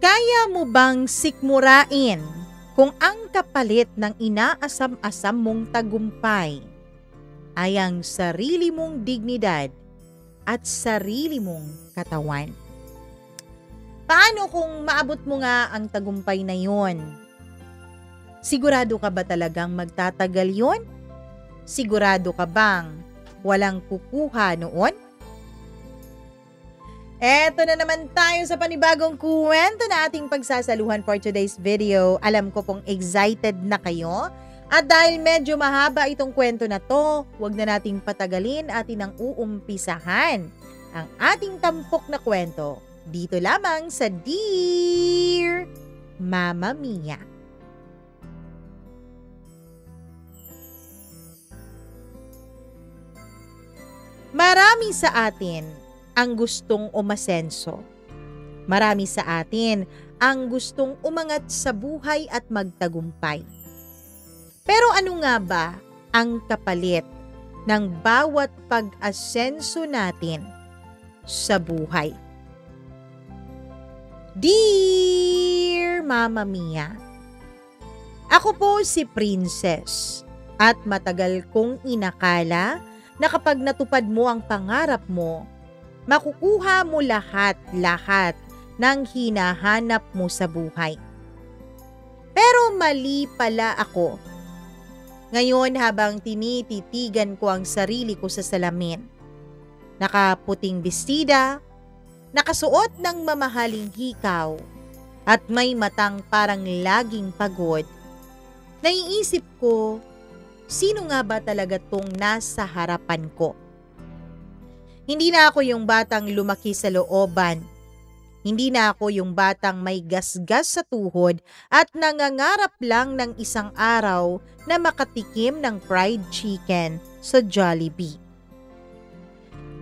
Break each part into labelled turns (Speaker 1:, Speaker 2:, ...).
Speaker 1: Kaya mo bang sikmurain kung ang kapalit ng inaasam-asam mong tagumpay ay ang sarili mong dignidad at sarili mong katawan? Paano kung maabot mo nga ang tagumpay na yon? Sigurado ka ba talagang magtatagal yon? Sigurado ka bang walang kukuha noon? Eto na naman tayo sa panibagong kwento na ating pagsasaluhan for today's video. Alam ko pong excited na kayo. At dahil medyo mahaba itong kwento na to, huwag na nating patagalin atin ang uumpisahan ang ating tampok na kwento. Dito lamang sa Dear Mamma Mia. Marami sa atin ang gustong umasenso. Marami sa atin ang gustong umangat sa buhay at magtagumpay. Pero ano nga ba ang kapalit ng bawat pag-asenso natin sa buhay? Dear Mamma Mia, ako po si Princess at matagal kong inakala na kapag natupad mo ang pangarap mo, makukuha mo lahat ng hinahanap mo sa buhay. Pero mali pala ako. Ngayon habang tinititigan ko ang sarili ko sa salamin, nakaputing bestida, nakasuot ng mamahaling hikaw, at may matang parang laging pagod, naiisip ko, sino nga ba talaga tong nasa harapan ko? Hindi na ako yung batang lumaki sa looban. Hindi na ako yung batang may gasgas sa tuhod at nangangarap lang ng isang araw na makatikim ng fried chicken sa Jollibee.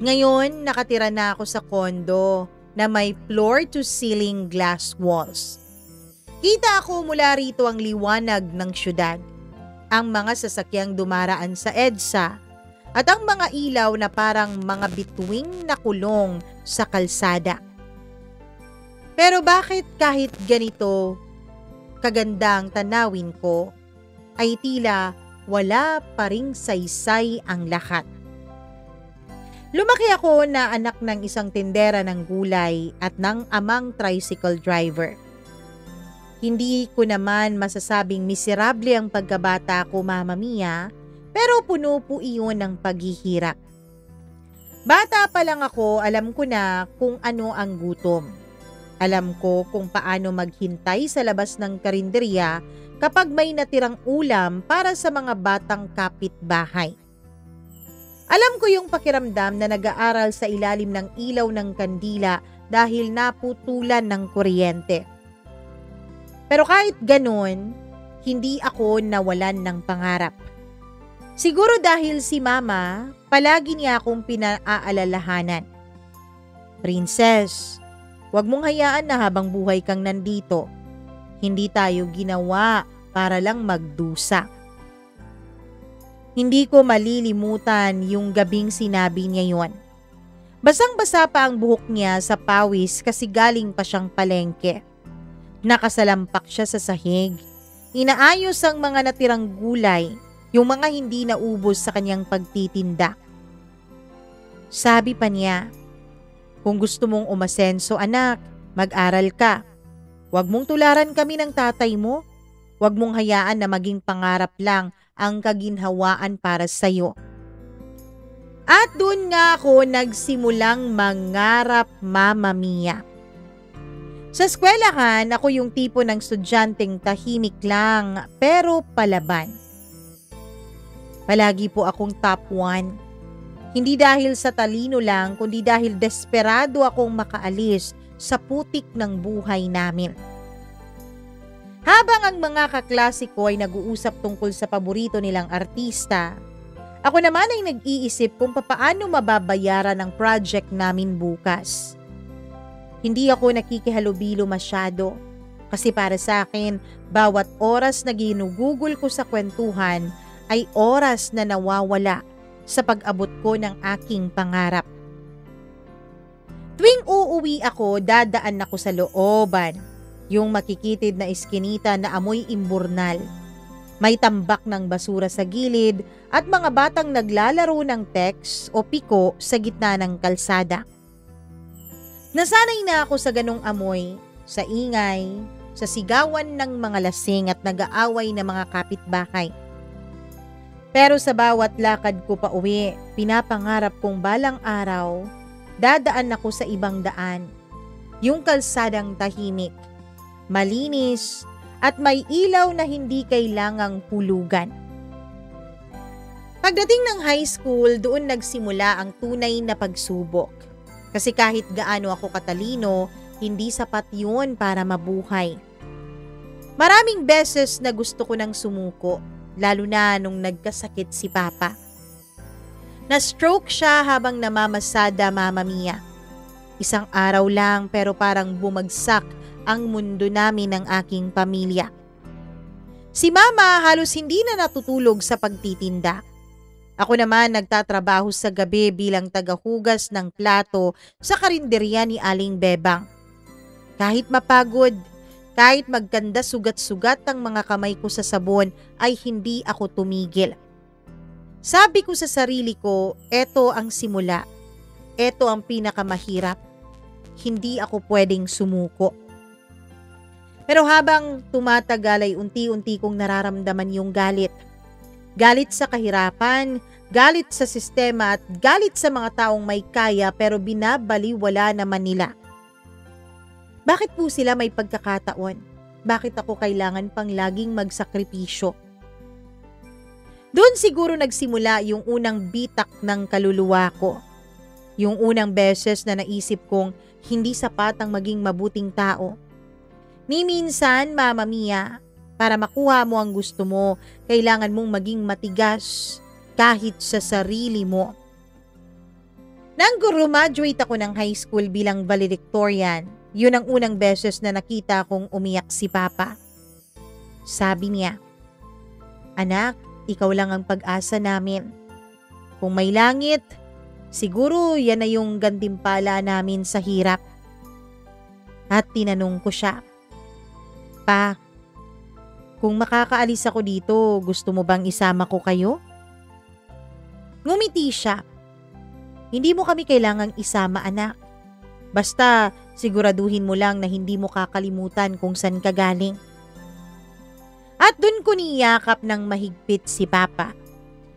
Speaker 1: Ngayon, nakatira na ako sa kondo na may floor-to-ceiling glass walls. Kita ako mula rito ang liwanag ng syudad, ang mga sasakyang dumaraan sa EDSA, at ang mga ilaw na parang mga bituing na kulong sa kalsada. Pero bakit kahit ganito kagandang tanawin ko, ay tila wala pa ring saysay ang lahat? Lumaki ako na anak ng isang tindera ng gulay at ng amang tricycle driver. Hindi ko naman masasabing miserable ang pagkabata ko, Mamma Mia, pero puno po iyon ng paghihirap. Bata pa lang ako, alam ko na kung ano ang gutom. Alam ko kung paano maghintay sa labas ng karinderya kapag may natirang ulam para sa mga batang kapitbahay. Alam ko yung pakiramdam na nag-aaral sa ilalim ng ilaw ng kandila dahil naputulan ng kuryente. Pero kahit ganon, hindi ako nawalan ng pangarap. Siguro dahil si Mama, palagi niya akong pinaalalahanan. Princess, huwag mong hayaan na habang buhay kang nandito. Hindi tayo ginawa para lang magdusa. Hindi ko malilimutan yung gabing sinabi niya yon. Basang-basa pa ang buhok niya sa pawis kasi galing pa siyang palengke. Nakasalampak siya sa sahig. Inaayos ang mga natirang gulay, yung mga hindi naubos sa kanyang pagtitinda. Sabi pa niya, kung gusto mong umasenso anak, mag-aral ka. Huwag mong tularan kami ng tatay mo. Huwag mong hayaan na maging pangarap lang ang kaginhawaan para sa'yo. At doon nga ako nagsimulang mangarap, Mamma Mia. Sa eskwelahan, ako yung tipo ng estudyanteng tahimik lang pero palaban. Palagi po akong top 1. Hindi dahil sa talino lang, kundi dahil desperado akong makaalis sa putik ng buhay namin. Habang ang mga kaklase ko ay nag-uusap tungkol sa paborito nilang artista, ako naman ay nag-iisip kung papaano mababayaran ang project namin bukas. Hindi ako nakikihalubilo masyado kasi para sa akin, bawat oras na ginugugol ko sa kwentuhan ay oras na nawawala sa pag-abot ko ng aking pangarap. Tuwing uuwi ako, dadaan ako sa looban. Yung makikitid na iskinita na amoy imburnal. May tambak ng basura sa gilid at mga batang naglalaro ng text o piko sa gitna ng kalsada. Nasanay na ako sa ganong amoy, sa ingay, sa sigawan ng mga lasing at nag-aaway na mga kapitbahay. Pero sa bawat lakad ko pa uwi, pinapangarap kong balang araw, dadaan ako sa ibang daan. Yung kalsadang tahimik, malinis, at may ilaw na hindi kailangang hulugan. Pagdating ng high school, doon nagsimula ang tunay na pagsubok. Kasi kahit gaano ako katalino, hindi sapat yun para mabuhay. Maraming beses na gusto ko nang sumuko, lalo na nung nagkasakit si Papa. Na-stroke siya habang namamasada, Mama Mia. Isang araw lang pero parang bumagsak ang mundo namin ng aking pamilya. Si Mama halos hindi na natutulog sa pagtitinda. Ako naman nagtatrabaho sa gabi bilang tagahugas ng plato sa karinderya ni Aling Bebang. Kahit mapagod, kahit magkanda sugat-sugat ang mga kamay ko sa sabon ay hindi ako tumigil. Sabi ko sa sarili ko, eto ang simula. Eto ang pinakamahirap. Hindi ako pwedeng sumuko. Pero habang tumatagal ay unti-unti kong nararamdaman yung galit. Galit sa kahirapan, galit sa sistema at galit sa mga taong may kaya pero binabaliwala naman nila. Bakit po sila may pagkakataon? Bakit ako kailangan pang laging magsakripisyo? Doon siguro nagsimula yung unang bitak ng kaluluwa ko. Yung unang beses na naisip kong hindi sapat ang maging mabuting tao. Ni minsan, Mama Mia, para makuha mo ang gusto mo, kailangan mong maging matigas kahit sa sarili mo. Nang graduate ako ng high school bilang valedictorian, yun ang unang beses na nakita kong umiyak si Papa. Sabi niya, "Anak, ikaw lang ang pag-asa namin. Kung may langit, siguro yan na yung gantimpala namin sa hirap." At tinanong ko siya, "Pa, kung makakaalis ako dito, gusto mo bang isama ko kayo?" Ngumiti siya. "Hindi mo kami kailangang isama, anak. Basta siguraduhin mo lang na hindi mo kakalimutan kung saan ka galing." At dun ko niyakap ng mahigpit si Papa.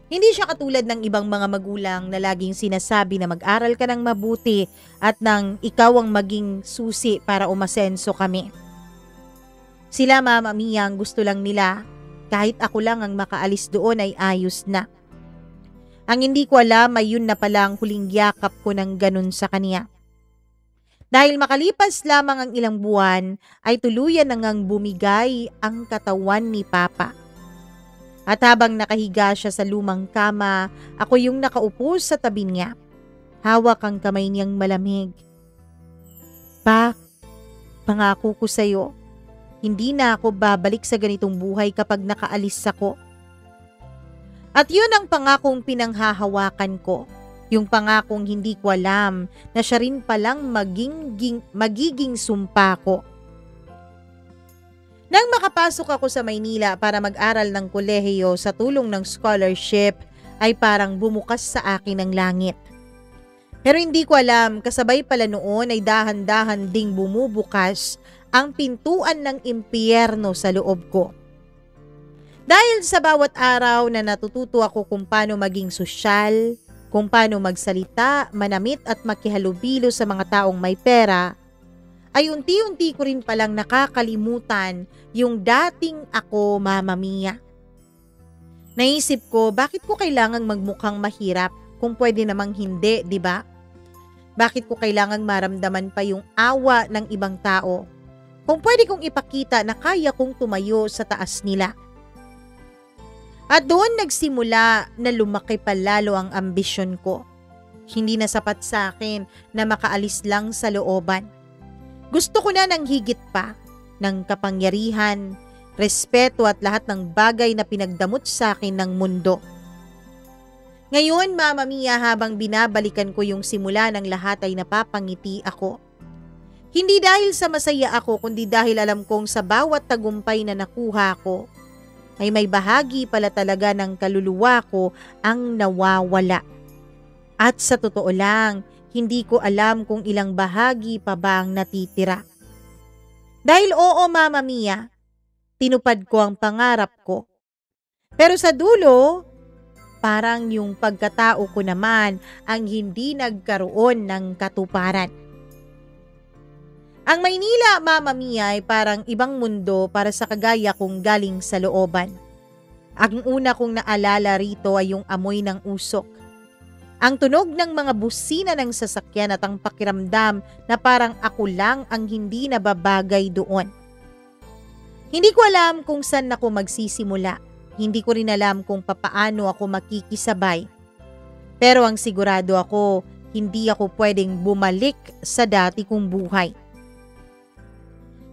Speaker 1: Hindi siya katulad ng ibang mga magulang na laging sinasabi na mag-aral ka ng mabuti at nang ikaw ang maging susi para umasenso kami. Sila, Mama Mia, ang gusto lang nila, kahit ako lang ang makaalis doon ay ayos na. Ang hindi ko alam ay yun na pala ang huling yakap ko ng ganun sa kanya. Dahil makalipas lamang ang ilang buwan, ay tuluyan na ngang bumigay ang katawan ni Papa. At habang nakahiga siya sa lumang kama, ako yung nakaupo sa tabi niya. Hawak ang kamay niyang malamig. "Pa, pangako ko sa'yo, hindi na ako babalik sa ganitong buhay kapag nakaalis ako." At yun ang pangakong pinanghahawakan ko. Yung pangakong hindi ko alam na siya rin palang magiging sumpa ko. Nang makapasok ako sa Maynila para mag-aral ng kolehiyo sa tulong ng scholarship, ay parang bumukas sa akin ang langit. Pero hindi ko alam, kasabay pala noon ay dahan-dahan ding bumubukas ang pintuan ng impyerno sa loob ko. Dahil sa bawat araw na natututo ako kung paano maging sosyal, kung paano magsalita, manamit at makihalubilo sa mga taong may pera, ay unti-unti ko rin palang nakakalimutan yung dating ako, Mama Mia. Naisip ko, bakit ko kailangang magmukhang mahirap kung pwede namang hindi, di ba? Bakit ko kailangang maramdaman pa yung awa ng ibang tao kung pwede kong ipakita na kaya kong tumayo sa taas nila? At doon nagsimula na lumaki pa lalo ang ambisyon ko. Hindi na sapat sa akin na makaalis lang sa looban. Gusto ko na ng higit pa, ng kapangyarihan, respeto at lahat ng bagay na pinagdamot sa akin ng mundo. Ngayon, Mama Mia, habang binabalikan ko yung simula ng lahat ay napapangiti ako. Hindi dahil sa masaya ako, kundi dahil alam kong sa bawat tagumpay na nakuha ko, ay may bahagi pala talaga ng kaluluwa ko ang nawawala. At sa totoo lang, hindi ko alam kung ilang bahagi pa ba ang natitira. Dahil oo, Mama Mia, tinupad ko ang pangarap ko. Pero sa dulo, parang yung pagkatao ko naman ang hindi nagkaroon ng katuparan. Ang Maynila, Mama Mia, ay parang ibang mundo para sa kagaya kong galing sa looban. Ang una kong naalala rito ay yung amoy ng usok. Ang tunog ng mga busina ng sasakyan at ang pakiramdam na parang ako lang ang hindi nababagay doon. Hindi ko alam kung saan ako magsisimula. Hindi ko rin alam kung papaano ako makikisabay. Pero ang sigurado ako, hindi ako pwedeng bumalik sa dati kong buhay.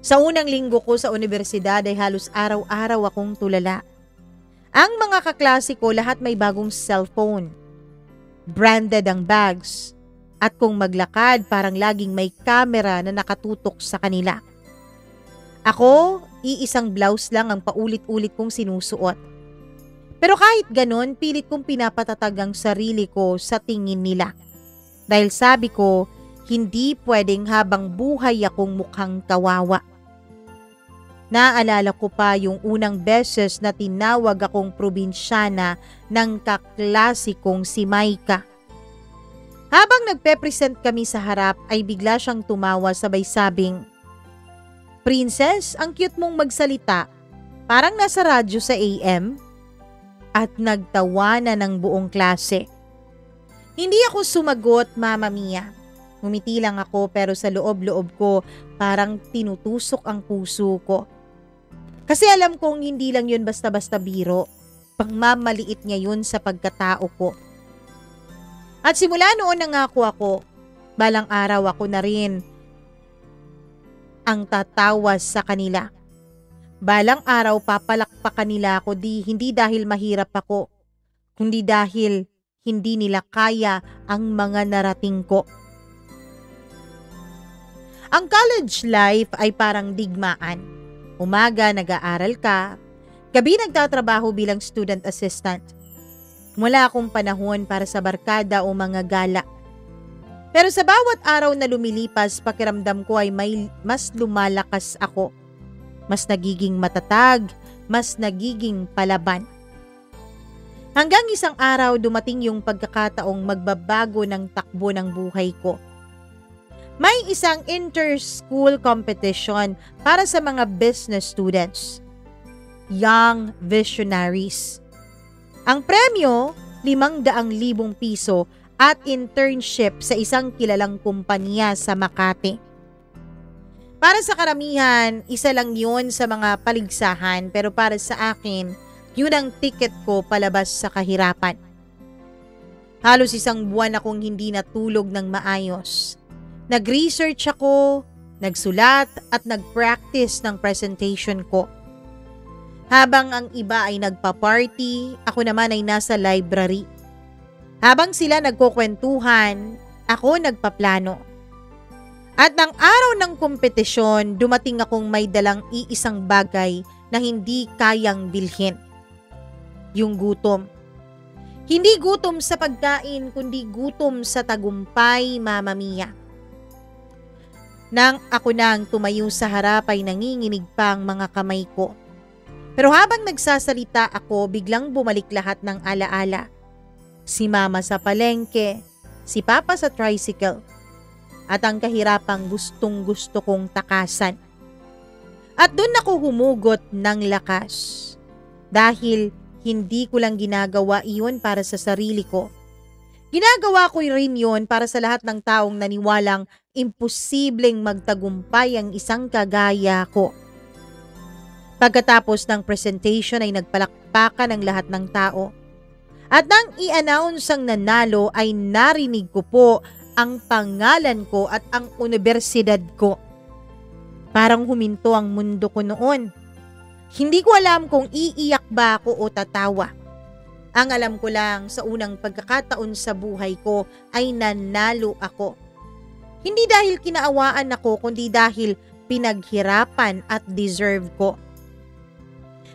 Speaker 1: Sa unang linggo ko sa universidad ay halos araw-araw akong tulala. Ang mga kaklase ko lahat may bagong cellphone. Branded ang bags. At kung maglakad parang laging may camera na nakatutok sa kanila. Ako, iisang blouse lang ang paulit-ulit kong sinusuot. Pero kahit ganon, pilit kong pinapatatag ang sarili ko sa tingin nila. Dahil sabi ko, hindi pwedeng habang buhay akong mukhang kawawa. Naalala ko pa yung unang beses na tinawag akong probinsyana ng kaklase kong si Maika. Habang nagpe-present kami sa harap ay bigla siyang tumawa sabay sabing, "Princess, ang cute mong magsalita. Parang nasa radyo sa AM." At nagtawanan ng buong klase. Hindi ako sumagot, Mama Mia. Ngumiti lang ako pero sa loob-loob ko parang tinutusok ang puso ko. Kasi alam kong hindi lang yun basta-basta biro. Pangmamaliit niya yun sa pagkatao ko. At simula noon nangako ako, balang araw ako na rin ang tatawas sa kanila. Balang araw papalakpakan nila ako hindi dahil mahirap ako, kundi dahil hindi nila kaya ang mga narating ko. Ang college life ay parang digmaan. Umaga nag-aaral ka, gabi nagtatrabaho bilang student assistant. Wala akong panahon para sa barkada o mga gala. Pero sa bawat araw na lumilipas, pakiramdam ko ay mas lumalakas ako. Mas nagiging matatag, mas nagiging palaban. Hanggang isang araw dumating yung pagkakataong magbabago ng takbo ng buhay ko. May isang inter-school competition para sa mga business students. Young Visionaries. Ang premyo, 500,000 piso at internship sa isang kilalang kumpanya sa Makati. Para sa karamihan, isa lang yun sa mga paligsahan pero para sa akin, yun ang ticket ko palabas sa kahirapan. Halos isang buwan akong hindi natulog ng maayos. Nag-research ako, nagsulat at nag-practice ng presentation ko. Habang ang iba ay nagpa-party, ako naman ay nasa library. Habang sila nagkukwentuhan, ako nagpaplano. At ng araw ng kompetisyon, dumating akong may dalang iisang bagay na hindi kayang bilhin. Yung gutom. Hindi gutom sa pagkain, kundi gutom sa tagumpay, Mama Mia. Nang ako nang tumayo sa harap ay nanginginig pa ang mga kamay ko. Pero habang nagsasalita ako, biglang bumalik lahat ng alaala. Si Mama sa palengke, si Papa sa tricycle, at ang kahirapang gustong-gusto kong takasan. At doon ako humugot ng lakas. Dahil hindi ko lang ginagawa iyon para sa sarili ko. Ginagawa ko rin yun para sa lahat ng taong naniwalang imposibleng magtagumpay ang isang kagaya ko. Pagkatapos ng presentation ay nagpalakpakan ang lahat ng tao. At nang i-announce ang nanalo ay narinig ko po ang pangalan ko at ang universidad ko. Parang huminto ang mundo ko noon. Hindi ko alam kung iiyak ba ako o tatawa. Ang alam ko lang sa unang pagkakataon sa buhay ko ay nanalo ako. Hindi dahil kinaawaan ako, kundi dahil pinaghirapan at deserve ko.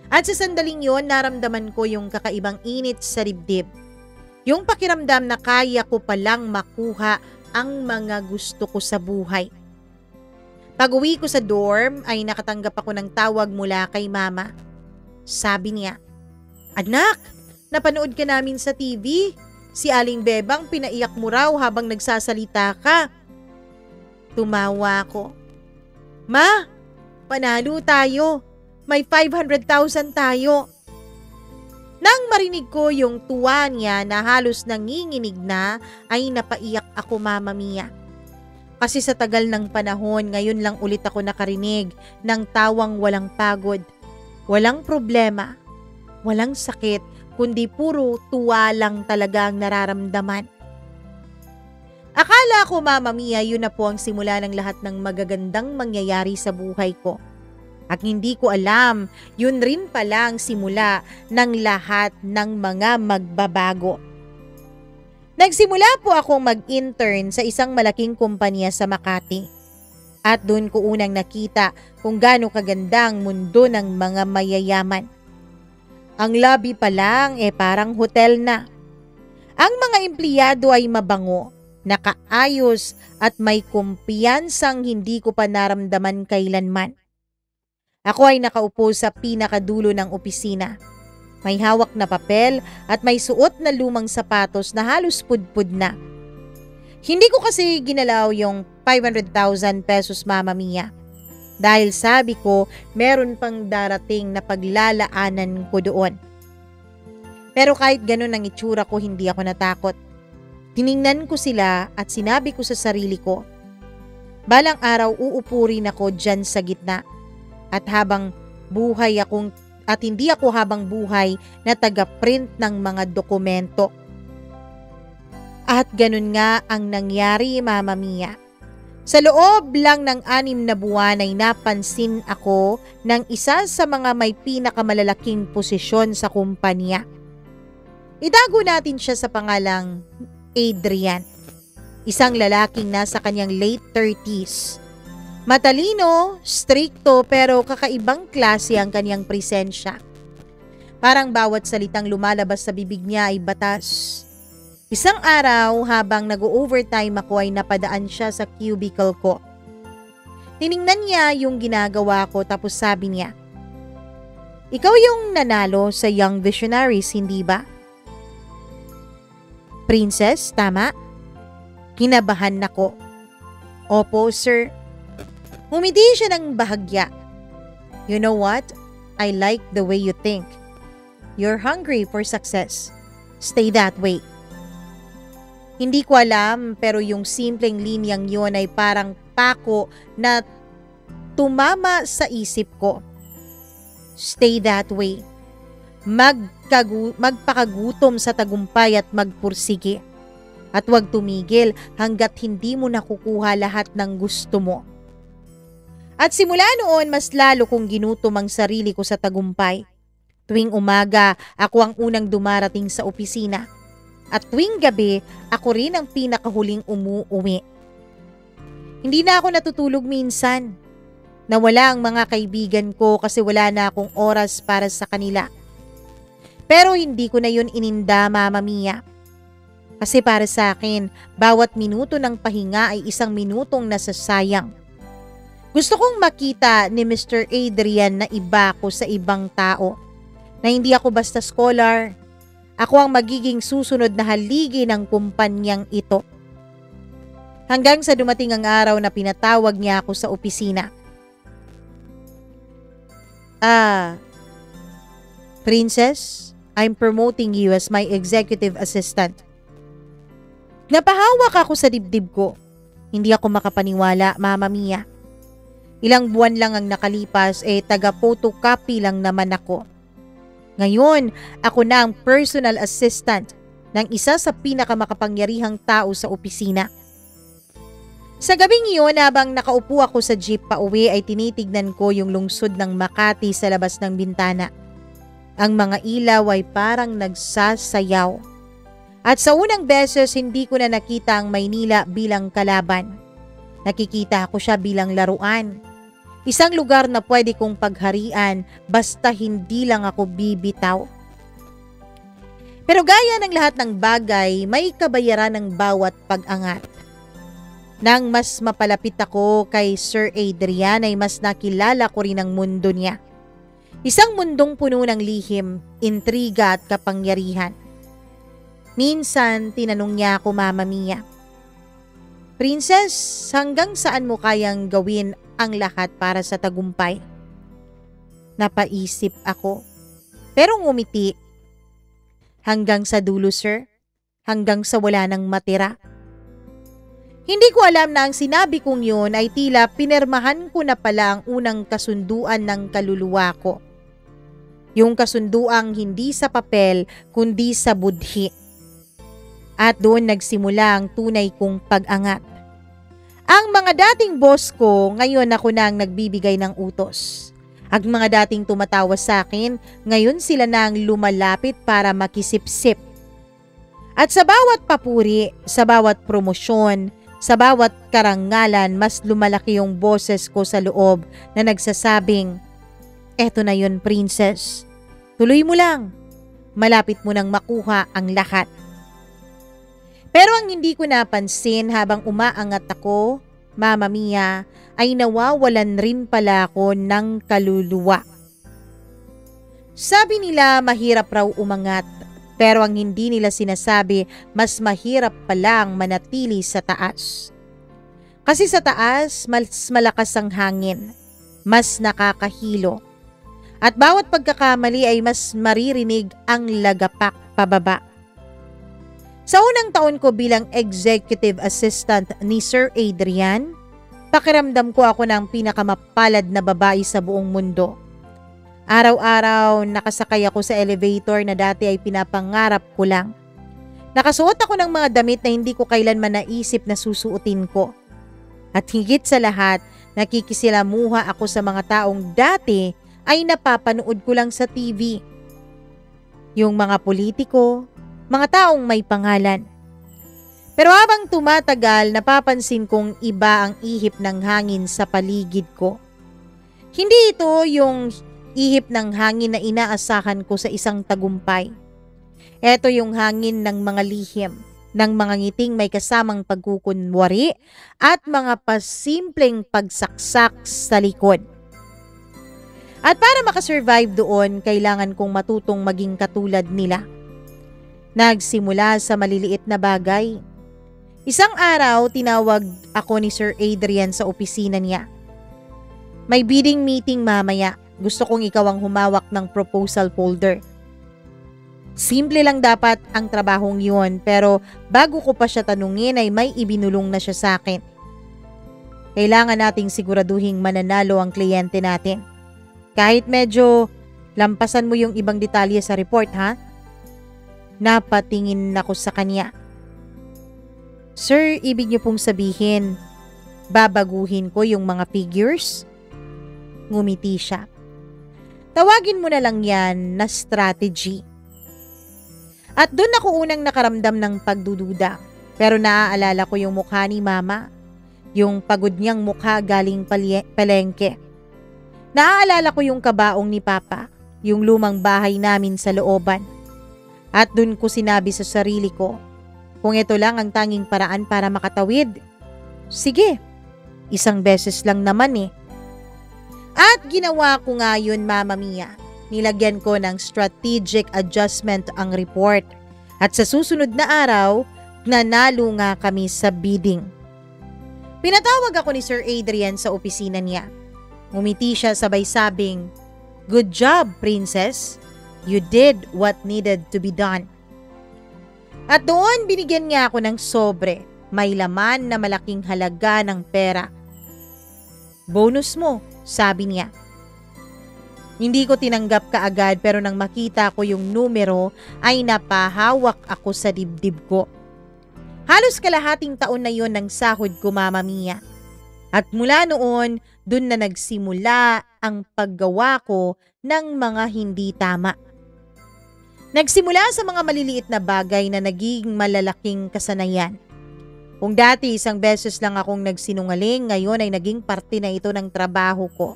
Speaker 1: At sa sandaling yon, naramdaman ko yung kakaibang init sa dibdib. Yung pakiramdam na kaya ko palang makuha ang mga gusto ko sa buhay. Pag-uwi ko sa dorm ay nakatanggap ako ng tawag mula kay mama. Sabi niya, "Anak, napanood ka namin sa TV. Si Aling Bebang pinaiyak mo raw habang nagsasalita ka." Tumawa ako. "Ma, panalo tayo. May 500,000 tayo." Nang marinig ko yung tuwa niya na halos nanginginig na, ay napaiyak ako, Mama Mia. Kasi sa tagal ng panahon, ngayon lang ulit ako nakarinig ng tawang walang pagod, walang problema, walang sakit, kundi puro tuwa lang talaga ang nararamdaman. Akala ko, Mama Mia, yun na po ang simula ng lahat ng magagandang mangyayari sa buhay ko. At hindi ko alam, yun rin pala ang simula ng lahat ng mga magbabago. Nagsimula po akong mag-intern sa isang malaking kumpanya sa Makati. At doon ko unang nakita kung gaano kaganda ang mundo ng mga mayayaman. Ang lobby pa lang parang hotel na. Ang mga empleyado ay mabango, nakaayos at may kumpiyansang hindi ko pa naramdaman kailanman. Ako ay nakaupo sa pinakadulo ng opisina. May hawak na papel at may suot na lumang sapatos na halos pudpud na. Hindi ko kasi ginalaw yung 500,000 pesos, Mama Mia. Dahil sabi ko, meron pang darating na paglalaanan ko doon. Pero kahit ganun ang itsura ko, hindi ako natakot. Tiningnan ko sila at sinabi ko sa sarili ko, balang araw uupo rin ako dyan sa gitna. At hindi ako habang buhay na taga-print ng mga dokumento. At ganun nga ang nangyari, Mama Mia. Sa loob lang ng 6 na buwan ay napansin ako ng isa sa mga may pinakamalalaking posisyon sa kumpanya. Itago natin siya sa pangalang Adrian. Isang lalaking nasa kanyang late 30s. Matalino, strikto pero kakaibang klase ang kanyang presensya. Parang bawat salitang lumalabas sa bibig niya ay batas. Isang araw habang nag-overtime ako ay napadaan siya sa cubicle ko. Tiningnan niya yung ginagawa ko tapos sabi niya, "Ikaw yung nanalo sa Young Visionaries, hindi ba?" "Princess, tama?" Kinabahan ako. "Opo, sir." Humiti siya ng bahagya. "You know what? I like the way you think. You're hungry for success. Stay that way." Hindi ko alam pero yung simpleng linyang yon ay parang pako na tumama sa isip ko. Stay that way. Magpakagutom sa tagumpay at magpursige. At huwag tumigil hanggat hindi mo nakukuha lahat ng gusto mo. At simula noon, mas lalo kong ginutom ang sarili ko sa tagumpay. Tuwing umaga, ako ang unang dumarating sa opisina. At tuwing gabi, ako rin ang pinakahuling umuuwi. Hindi na ako natutulog minsan. Nawala ang mga kaibigan ko kasi wala na akong oras para sa kanila. Pero hindi ko na yun ininda, Mama Mia. Kasi para sa akin, bawat minuto ng pahinga ay isang minutong nasasayang. Gusto kong makita ni Mr. Adrian na iba ko sa ibang tao. Na hindi ako basta scholar. Ako ang magiging susunod na haligi ng kumpanyang ito. Hanggang sa dumating ang araw na pinatawag niya ako sa opisina. "Princess, I'm promoting you as my executive assistant." Napahawak ako sa dibdib ko. Hindi ako makapaniwala, Mama Mia. Ilang buwan lang ang nakalipas taga-photocopy lang naman ako. Ngayon, ako na ang personal assistant ng isa sa pinakamakapangyarihang tao sa opisina. Sa gabing iyon, habang nakaupo ako sa jeep pauwi ay tinitignan ko yung lungsod ng Makati sa labas ng bintana. Ang mga ilaw ay parang nagsasayaw. At sa unang beses, hindi ko na nakita ang Maynila bilang kalaban. Nakikita ko siya bilang laruan. Isang lugar na pwede kong pagharian basta hindi lang ako bibitaw. Pero gaya ng lahat ng bagay, may kabayaran ng bawat pag-angat. Nang mas mapalapit ako kay Sir Adrian ay mas nakilala ko rin ang mundo niya. Isang mundong puno ng lihim, intriga at kapangyarihan. Minsan, tinanong niya ako, Mama Mia, Princess, hanggang saan mo kayang gawin ang lahat para sa tagumpay? Napaisip ako, pero ngumiti. Hanggang sa dulo, sir. Hanggang sa wala nang matira. Hindi ko alam na ang sinabi kong yun ay tila pinirmahan ko na pala ang unang kasunduan ng kaluluwa ko. Yung kasunduang hindi sa papel kundi sa budhi. At doon nagsimula ang tunay kong pag-angat. Ang mga dating boss ko, ngayon ako na ang nagbibigay ng utos. Ang mga dating tumatawa sa akin, ngayon sila na ang lumalapit para makisip-sip. At sa bawat papuri, sa bawat promosyon, sa bawat karangalan, mas lumalaki yung boses ko sa loob na nagsasabing, "Eto na yun, Princess. Tuloy mo lang. Malapit mo nang makuha ang lahat." Pero ang hindi ko napansin habang umaangat ako, Mama Mia, ay nawawalan rin pala ako ng kaluluwa. Sabi nila mahirap raw umangat, pero ang hindi nila sinasabi mas mahirap palang manatili sa taas. Kasi sa taas, mas malakas ang hangin, mas nakakahilo. At bawat pagkakamali ay mas maririnig ang lagapak pababa. Sa unang taon ko bilang executive assistant ni Sir Adrian, pakiramdam ko ako ng pinakamapalad na babae sa buong mundo. Araw-araw nakasakay ako sa elevator na dati ay pinapangarap ko lang. Nakasuot ako ng mga damit na hindi ko kailanman naisip na susuotin ko. At higit sa lahat, nakikisilamuha ako sa mga taong dati ay napapanood ko lang sa TV. Yung mga politiko, mga taong may pangalan. Pero habang tumatagal, napapansin kong iba ang ihip ng hangin sa paligid ko. Hindi ito yung ihip ng hangin na inaasahan ko sa isang tagumpay. Ito yung hangin ng mga lihim, ng mga ngiting may kasamang pagkukunwari at mga pasimpleng pagsaksak sa likod. At para makasurvive doon, kailangan kong matutong maging katulad nila. Nagsimula sa maliliit na bagay. Isang araw, tinawag ako ni Sir Adrian sa opisina niya. May bidding meeting mamaya. Gusto kong ikaw ang humawak ng proposal folder. Simple lang dapat ang trabahong yun, pero bago ko pa siya tanungin ay may ibinulong na siya sa akin. Kailangan nating siguraduhing mananalo ang kliyente natin. Kahit medyo lampasan mo yung ibang detalye sa report, ha? Napatingin ako sa kanya. Sir, ibig niyo pong sabihin, babaguhin ko yung mga figures? Ngumiti siya. Tawagin mo na lang yan na strategy. At doon ako unang nakaramdam ng pagdududa. Pero naaalala ko yung mukha ni Mama. Yung pagod niyang mukha galing palengke. Naaalala ko yung kabaong ni Papa. Yung lumang bahay namin sa looban. At doon ko sinabi sa sarili ko, kung ito lang ang tanging paraan para makatawid, sige, isang beses lang naman eh. At ginawa ko nga yun, Mama Mia. Nilagyan ko ng strategic adjustment ang report. At sa susunod na araw, nanalo nga kami sa bidding. Pinatawag ako ni Sir Adrian sa opisina niya. Umiti siya sabay sabing, "Good job, Princess. You did what needed to be done." At doon binigyan niya ako ng sobre, may laman na malaking halaga ng pera. "Bonus mo," sabi niya. Hindi ko tinanggap kaagad pero nang makita ko yung numero ay napahawak ako sa dibdib ko. Halos kalahating taon na yon ng sahod ko, Mama Mia. At mula noon, dun na nagsimula ang paggawa ko ng mga hindi tama. Nagsimula sa mga maliliit na bagay na naging malalaking kasanayan. Kung dati isang beses lang akong nagsinungaling, ngayon ay naging parte na ito ng trabaho ko.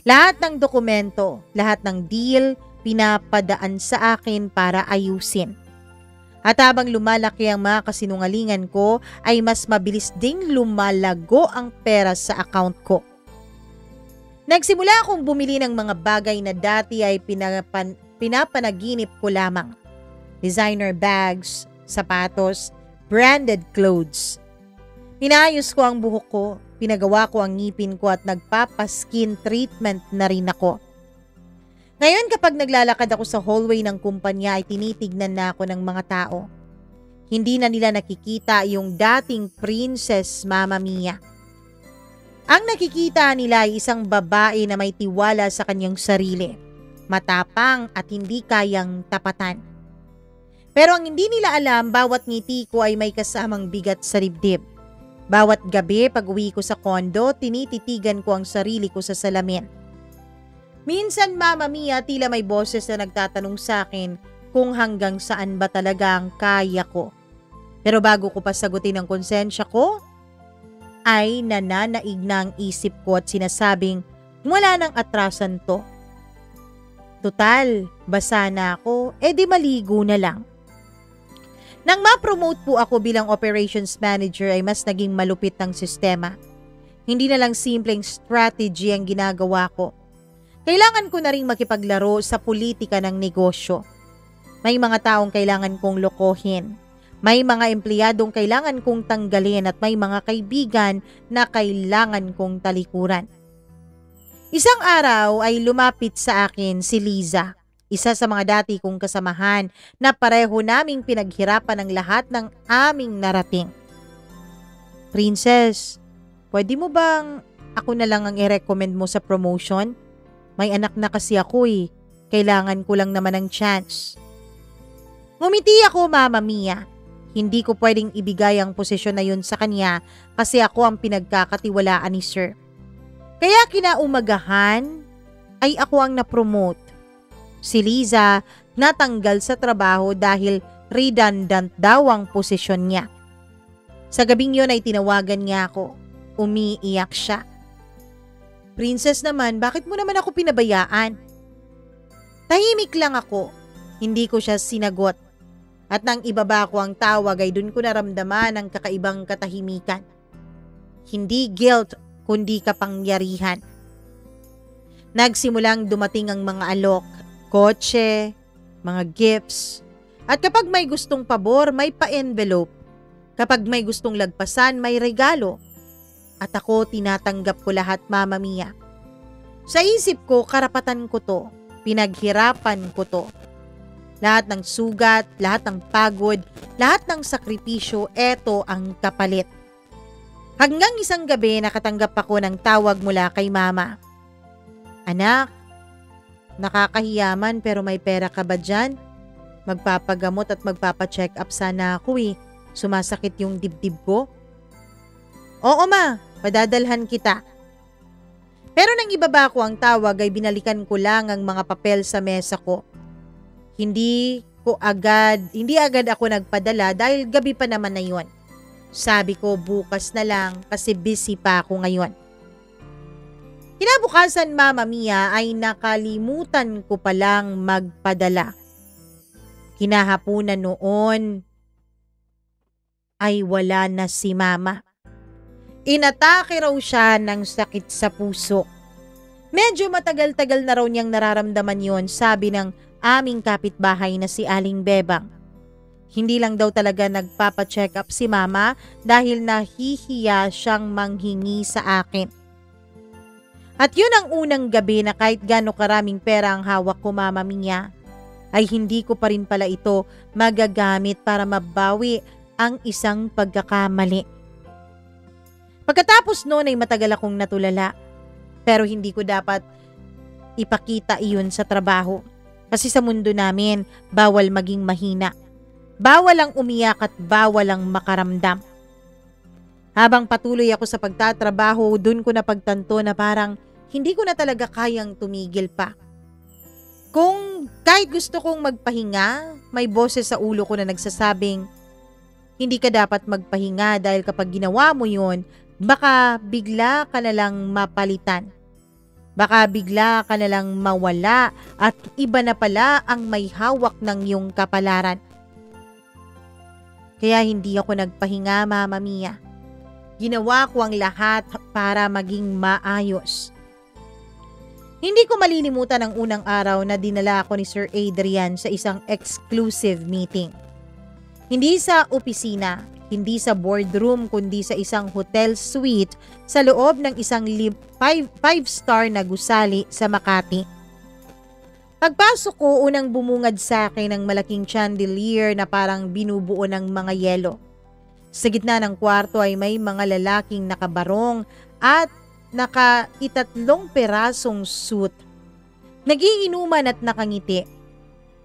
Speaker 1: Lahat ng dokumento, lahat ng deal, pinapadaan sa akin para ayusin. At habang lumalaki ang mga kasinungalingan ko, ay mas mabilis ding lumalago ang pera sa account ko. Nagsimula akong bumili ng mga bagay na dati ay pinapanaginip ko lamang. Designer bags, sapatos, branded clothes. Pinayos ko ang buhok ko, pinagawa ko ang ngipin ko at nagpapaskin treatment na rin ako. Ngayon kapag naglalakad ako sa hallway ng kumpanya ay tinitignan na ako ng mga tao. Hindi na nila nakikita yung dating Princess Mama Mia. Ang nakikita nila ay isang babae na may tiwala sa kanyang sarili, matapang at hindi kayang tapatan. Pero ang hindi nila alam, bawat ngiti ko ay may kasamang bigat sa dibdib. Bawat gabi pag uwi ko sa kondo, tinititigan ko ang sarili ko sa salamin. Minsan Mama Mia, tila may boses na nagtatanong sa akin kung hanggang saan ba talaga ang kaya ko. Pero bago ko pa sagutin ang konsensya ko, ay nananaig na ang isip ko at sinasabing wala nang atrasan to. Tutal, basa na ako, di maligo na lang. Nang ma-promote po ako bilang operations manager ay mas naging malupit ang sistema. Hindi na lang simpleng strategy ang ginagawa ko. Kailangan ko na ring makipaglaro sa politika ng negosyo. May mga taong kailangan kong lokohin. May mga empleyadong kailangan kong tanggalin at may mga kaibigan na kailangan kong talikuran. Isang araw ay lumapit sa akin si Liza, isa sa mga dati kong kasamahan na pareho naming pinaghirapan ang lahat ng aming narating. Princess, pwede mo bang ako na lang ang i-recommend mo sa promotion? May anak na kasi ako Kailangan ko lang naman ng chance. Ngumiti ako, Mama Mia. Hindi ko pwedeng ibigay ang posisyon na yun sa kanya kasi ako ang pinagkakatiwalaan ni Sir. Kaya kinaumagahan ay ako ang na-promote. Si Liza natanggal sa trabaho dahil redundant daw ang posisyon niya. Sa gabing yun ay tinawagan niya ako. Umiiyak siya. Princess naman, bakit mo naman ako pinabayaan? Tahimik lang ako. Hindi ko siya sinagot. At nang ibaba ko ang tawag ay dun ko naramdaman ang kakaibang katahimikan. Hindi guilt, kundi kapangyarihan. Nagsimulang dumating ang mga alok, kotse, mga gifts. At kapag may gustong pabor, may pa-envelope. Kapag may gustong lagpasan, may regalo. At ako tinatanggap ko lahat, Mama Mia. Sa isip ko, karapatan ko to. Pinaghirapan ko to. Lahat ng sugat, lahat ng pagod, lahat ng sakripisyo, eto ang kapalit. Hanggang isang gabi nakatanggap ako ng tawag mula kay Mama. Anak, nakakahiyaman pero may pera ka ba dyan? Magpapagamot at magpapacheck up sana ako Sumasakit yung dibdib ko. Oo ma, padadalhan kita. Pero nang ibaba ko ang tawag ay binalikan ko lang ang mga papel sa mesa ko. Hindi agad ako nagpadala dahil gabi pa naman na yun. Sabi ko bukas na lang kasi busy pa ako ngayon. Kinabukasan, Mama Mia, ay nakalimutan ko palang magpadala. Kinahapunan noon ay wala na si Mama. Inatake raw siya ng sakit sa puso. Medyo matagal-tagal na raw niyang nararamdaman yon, sabi ng aming kapitbahay na si Aling Bebang. Hindi lang daw talaga nagpapacheck up si Mama dahil nahihiya siyang manghingi sa akin. At yun ang unang gabi na kahit gaano karaming pera ang hawak ko, Mama Mia, ay hindi ko pa rin pala ito magagamit para mabawi ang isang pagkakamali. Pagkatapos noon ay matagal akong natulala, pero hindi ko dapat ipakita iyon sa trabaho. Kasi sa mundo namin, bawal maging mahina. Bawal ang umiyak at bawal ang makaramdam. Habang patuloy ako sa pagtatrabaho, dun ko napagtanto na parang hindi ko na talaga kayang tumigil pa. Kung kahit gusto kong magpahinga, may boses sa ulo ko na nagsasabing, Hindi ka dapat magpahinga dahil kapag ginawa mo yun, baka bigla ka na lang mapalitan. Baka bigla ka na lang mawala at iba na pala ang may hawak ng iyong kapalaran. Kaya hindi ako nagpahinga, Mama Mia. Ginawa ko ang lahat para maging maayos. Hindi ko malilimutan ang unang araw na dinala ako ni Sir Adrian sa isang exclusive meeting. Hindi sa opisina, hindi sa boardroom kundi sa isang hotel suite sa loob ng isang 5-star na gusali sa Makati. Pagpasok ko, unang bumungad sa akin ang malaking chandelier na parang binubuo ng mga yelo. Sa gitna ng kwarto ay may mga lalaking nakabarong at naka-3 perasong suit. Nagiinuman at nakangiti.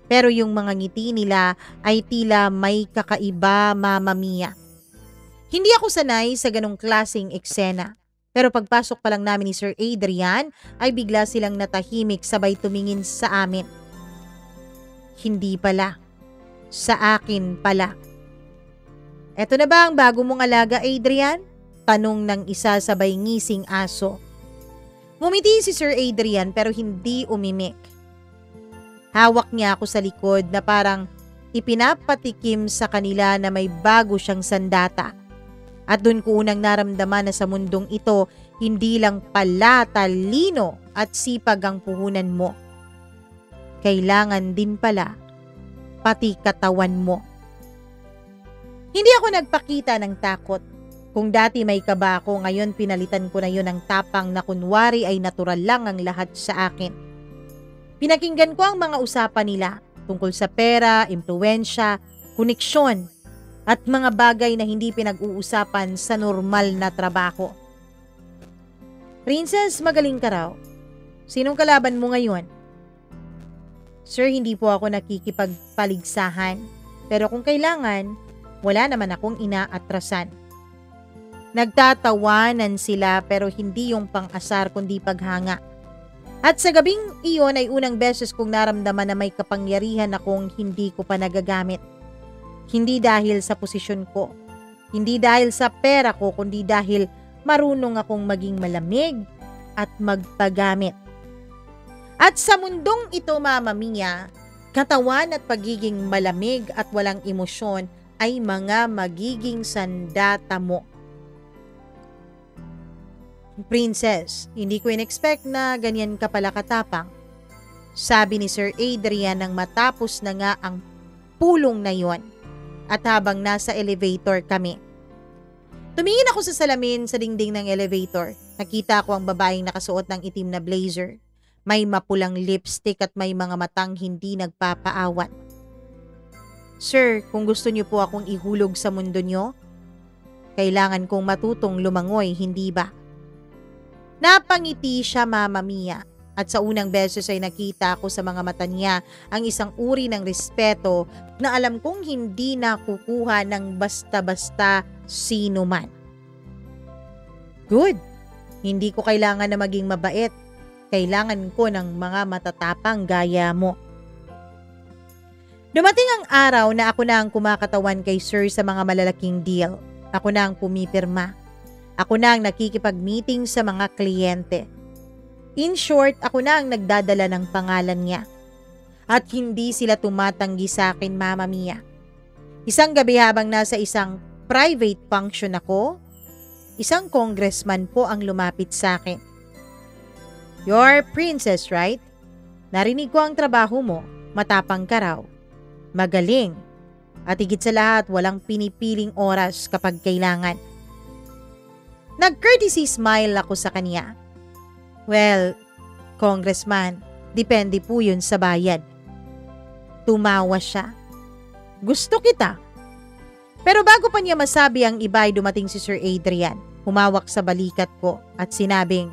Speaker 1: Pero yung mga ngiti nila ay tila may kakaiba, Mama Mia. Hindi ako sanay sa ganong klaseng eksena. Pero pagpasok pa lang namin ni Sir Adrian ay bigla silang natahimik sabay tumingin sa amin. Hindi pala. Sa akin pala. Eto na ba ang bago mong alaga, Adrian? Tanong ng isa sabay ngising aso. Ngumiti si Sir Adrian pero hindi umimik. Hawak niya ako sa likod na parang ipinapatikim sa kanila na may bago siyang sandata. At doon ko unang naramdaman na sa mundong ito, hindi lang pala talino at sipag ang puhunan mo. Kailangan din pala, pati katawan mo. Hindi ako nagpakita ng takot. Kung dati may kaba ako, ngayon pinalitan ko na yun ng tapang na kunwari ay natural lang ang lahat sa akin. Pinakinggan ko ang mga usapan nila tungkol sa pera, impluwensya, koneksyon, at mga bagay na hindi pinag-uusapan sa normal na trabaho. Princess, magaling ka raw. Sinong kalaban mo ngayon? Sir, hindi po ako nakikipagpaligsahan. Pero kung kailangan, wala naman akong inaatrasan. Nagtatawanan sila pero hindi yung pang-asar kundi paghanga. At sa gabing iyon ay unang beses kong naramdaman na may kapangyarihan akong hindi ko pa nagagamit. Hindi dahil sa posisyon ko, hindi dahil sa pera ko, kundi dahil marunong akong maging malamig at magpagamit. At sa mundong ito, Mama Mia, katawan at pagiging malamig at walang emosyon ay mga magiging sandata mo. Princess, hindi ko in-expect na ganyan ka pala katapang. Sabi ni Sir Adrian nang matapos na nga ang pulong na yon at habang nasa elevator kami. Tumingin ako sa salamin sa dingding ng elevator. Nakita ko ang babaeng nakasuot ng itim na blazer. May mapulang lipstick at may mga matang hindi nagpapaawat. Sir, kung gusto niyo po akong ihulog sa mundo niyo, kailangan kong matutong lumangoy, hindi ba? Napangiti siya, Mama Mia, at sa unang beses ay nakita ko sa mga mata niya ang isang uri ng respeto na alam kong hindi nakukuha ng basta-basta sino man. Good. Hindi ko kailangan na maging mabait. Kailangan ko ng mga matatapang gaya mo. Dumating ang araw na ako na ang kumakatawan kay Sir sa mga malalaking deal. Ako na ang pumipirma. Ako na ang nakikipag-meeting sa mga kliyente. In short, ako na ang nagdadala ng pangalan niya. At hindi sila tumatanggi sa akin, Mama Mia. Isang gabi habang nasa isang private function ako, isang congressman po ang lumapit sa akin. You're princess, right? Narinig ko ang trabaho mo, matapang ka raw. Magaling. At higit sa lahat, walang pinipiling oras kapag kailangan. Nag-courtesy smile ako sa kanya. Well, Congressman, depende po yun sa bayad. Tumawa siya. Gusto kita. Pero bago pa niya masabi ang iba ay dumating si Sir Adrian. Humawak sa balikat ko at sinabing,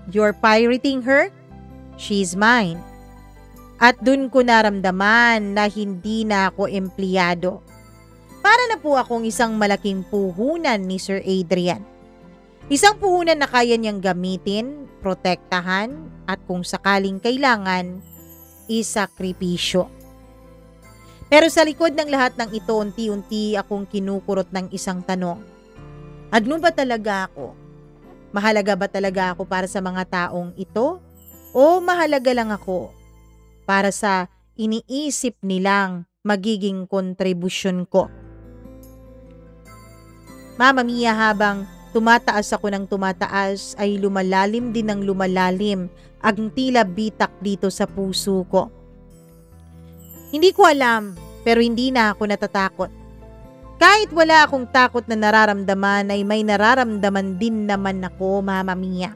Speaker 1: You're pirating her? She's mine. At dun ko naramdaman na hindi na ako empleyado. Para na po akong isang malaking puhunan ni Sir Adrian. Isang puhunan na kaya niyang gamitin, protektahan, at kung sakaling kailangan, isakripisyo. Pero sa likod ng lahat ng ito, unti-unti akong kinukurot ng isang tanong. Ano ba talaga ako? Mahalaga ba talaga ako para sa mga taong ito? O mahalaga lang ako para sa iniisip nilang magiging kontribusyon ko? Mama Mia, habang tumataas ako ng tumataas ay lumalalim din ng lumalalim ang tila bitak dito sa puso ko. Hindi ko alam, pero hindi na ako natatakot. Kahit wala akong takot na nararamdaman ay may nararamdaman din naman ako, Mama Mia.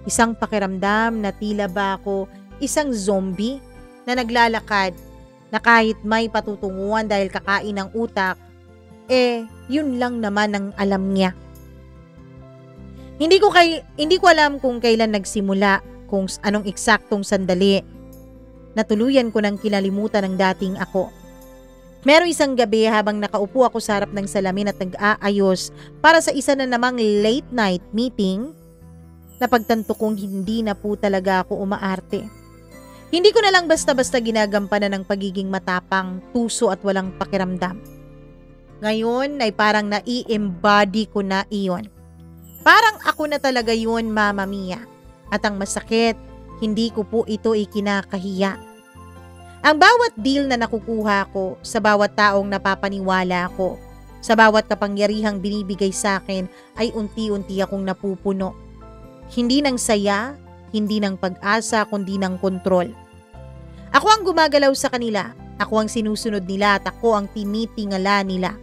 Speaker 1: Isang pakiramdam na tila ba ako isang zombie na naglalakad na kahit may patutunguhan dahil kakain ng utak, yun lang naman ang alam niya. Hindi ko alam kung kailan nagsimula, kung anong eksaktong sandali na tuluyan ko nang kinalimutan ng dating ako. Merong isang gabi habang nakaupo ako sa harap ng salamin at nag-aayos para sa isa na namang late night meeting, napagtanto kong hindi na po talaga ako umaarte. Hindi ko na lang basta-basta ginagampanan ng pagiging matapang, tuso at walang pakiramdam. Ngayon ay parang nai-embody ko na iyon. Parang ako na talaga yun, Mama Mia. At ang masakit, hindi ko po ito ikinakahiya. Ang bawat deal na nakukuha ko, sa bawat taong napapaniwala ko, sa bawat kapangyarihang binibigay sa akin ay unti-unti akong napupuno. Hindi ng saya, hindi ng pag-asa, kundi ng kontrol. Ako ang gumagalaw sa kanila, ako ang sinusunod nila at ako ang tinitingala nila.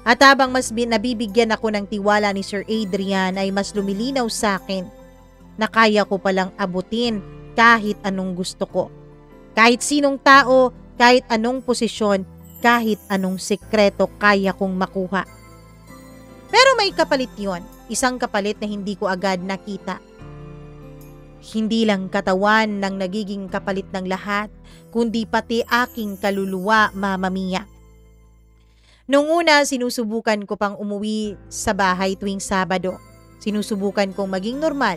Speaker 1: At habang mas nabibigyan ako ng tiwala ni Sir Adrian ay mas lumilinaw sa akin na kaya ko palang abutin kahit anong gusto ko. Kahit sinong tao, kahit anong posisyon, kahit anong sekreto kaya kong makuha. Pero may kapalit yon, isang kapalit na hindi ko agad nakita. Hindi lang katawan ng nagiging kapalit ng lahat, kundi pati aking kaluluwa, Mama Mia. Noong una, sinusubukan ko pang umuwi sa bahay tuwing Sabado. Sinusubukan kong maging normal.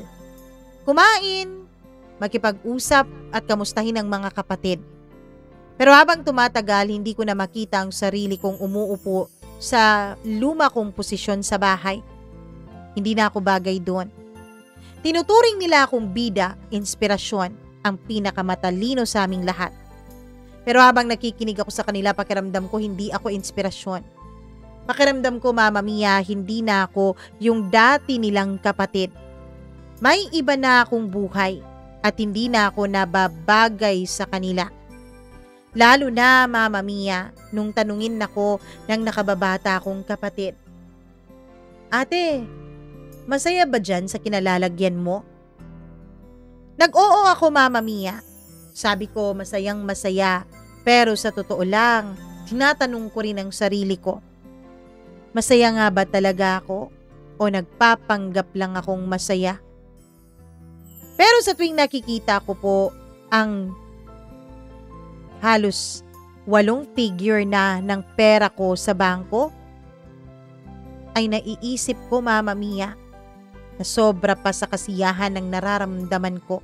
Speaker 1: Kumain, makipag-usap at kamustahin ang mga kapatid. Pero habang tumatagal, hindi ko na makita ang sarili kong umuupo sa luma kong posisyon sa bahay. Hindi na ako bagay doon. Tinuturing nila akong bida, inspirasyon, ang pinakamatalino sa aming lahat. Pero habang nakikinig ako sa kanila, pakiramdam ko hindi ako inspirasyon. Pakiramdam ko, Mama Mia, hindi na ako yung dati nilang kapatid. May iba na akong buhay at hindi na ako nababagay sa kanila. Lalo na, Mama Mia, nung tanungin ako ng nakababata akong kapatid. Ate, masaya ba dyan sa kinalalagyan mo? Nag-oo ako, Mama Mia. Sabi ko, masayang masaya. Pero sa totoo lang, tinatanong ko rin ang sarili ko. Masaya nga ba talaga ako? O nagpapanggap lang akong masaya? Pero sa tuwing nakikita ko po ang halos 8 figure na ng pera ko sa bangko, ay naiisip ko, Mama Mia, na sobra pa sa kasiyahan ng nararamdaman ko.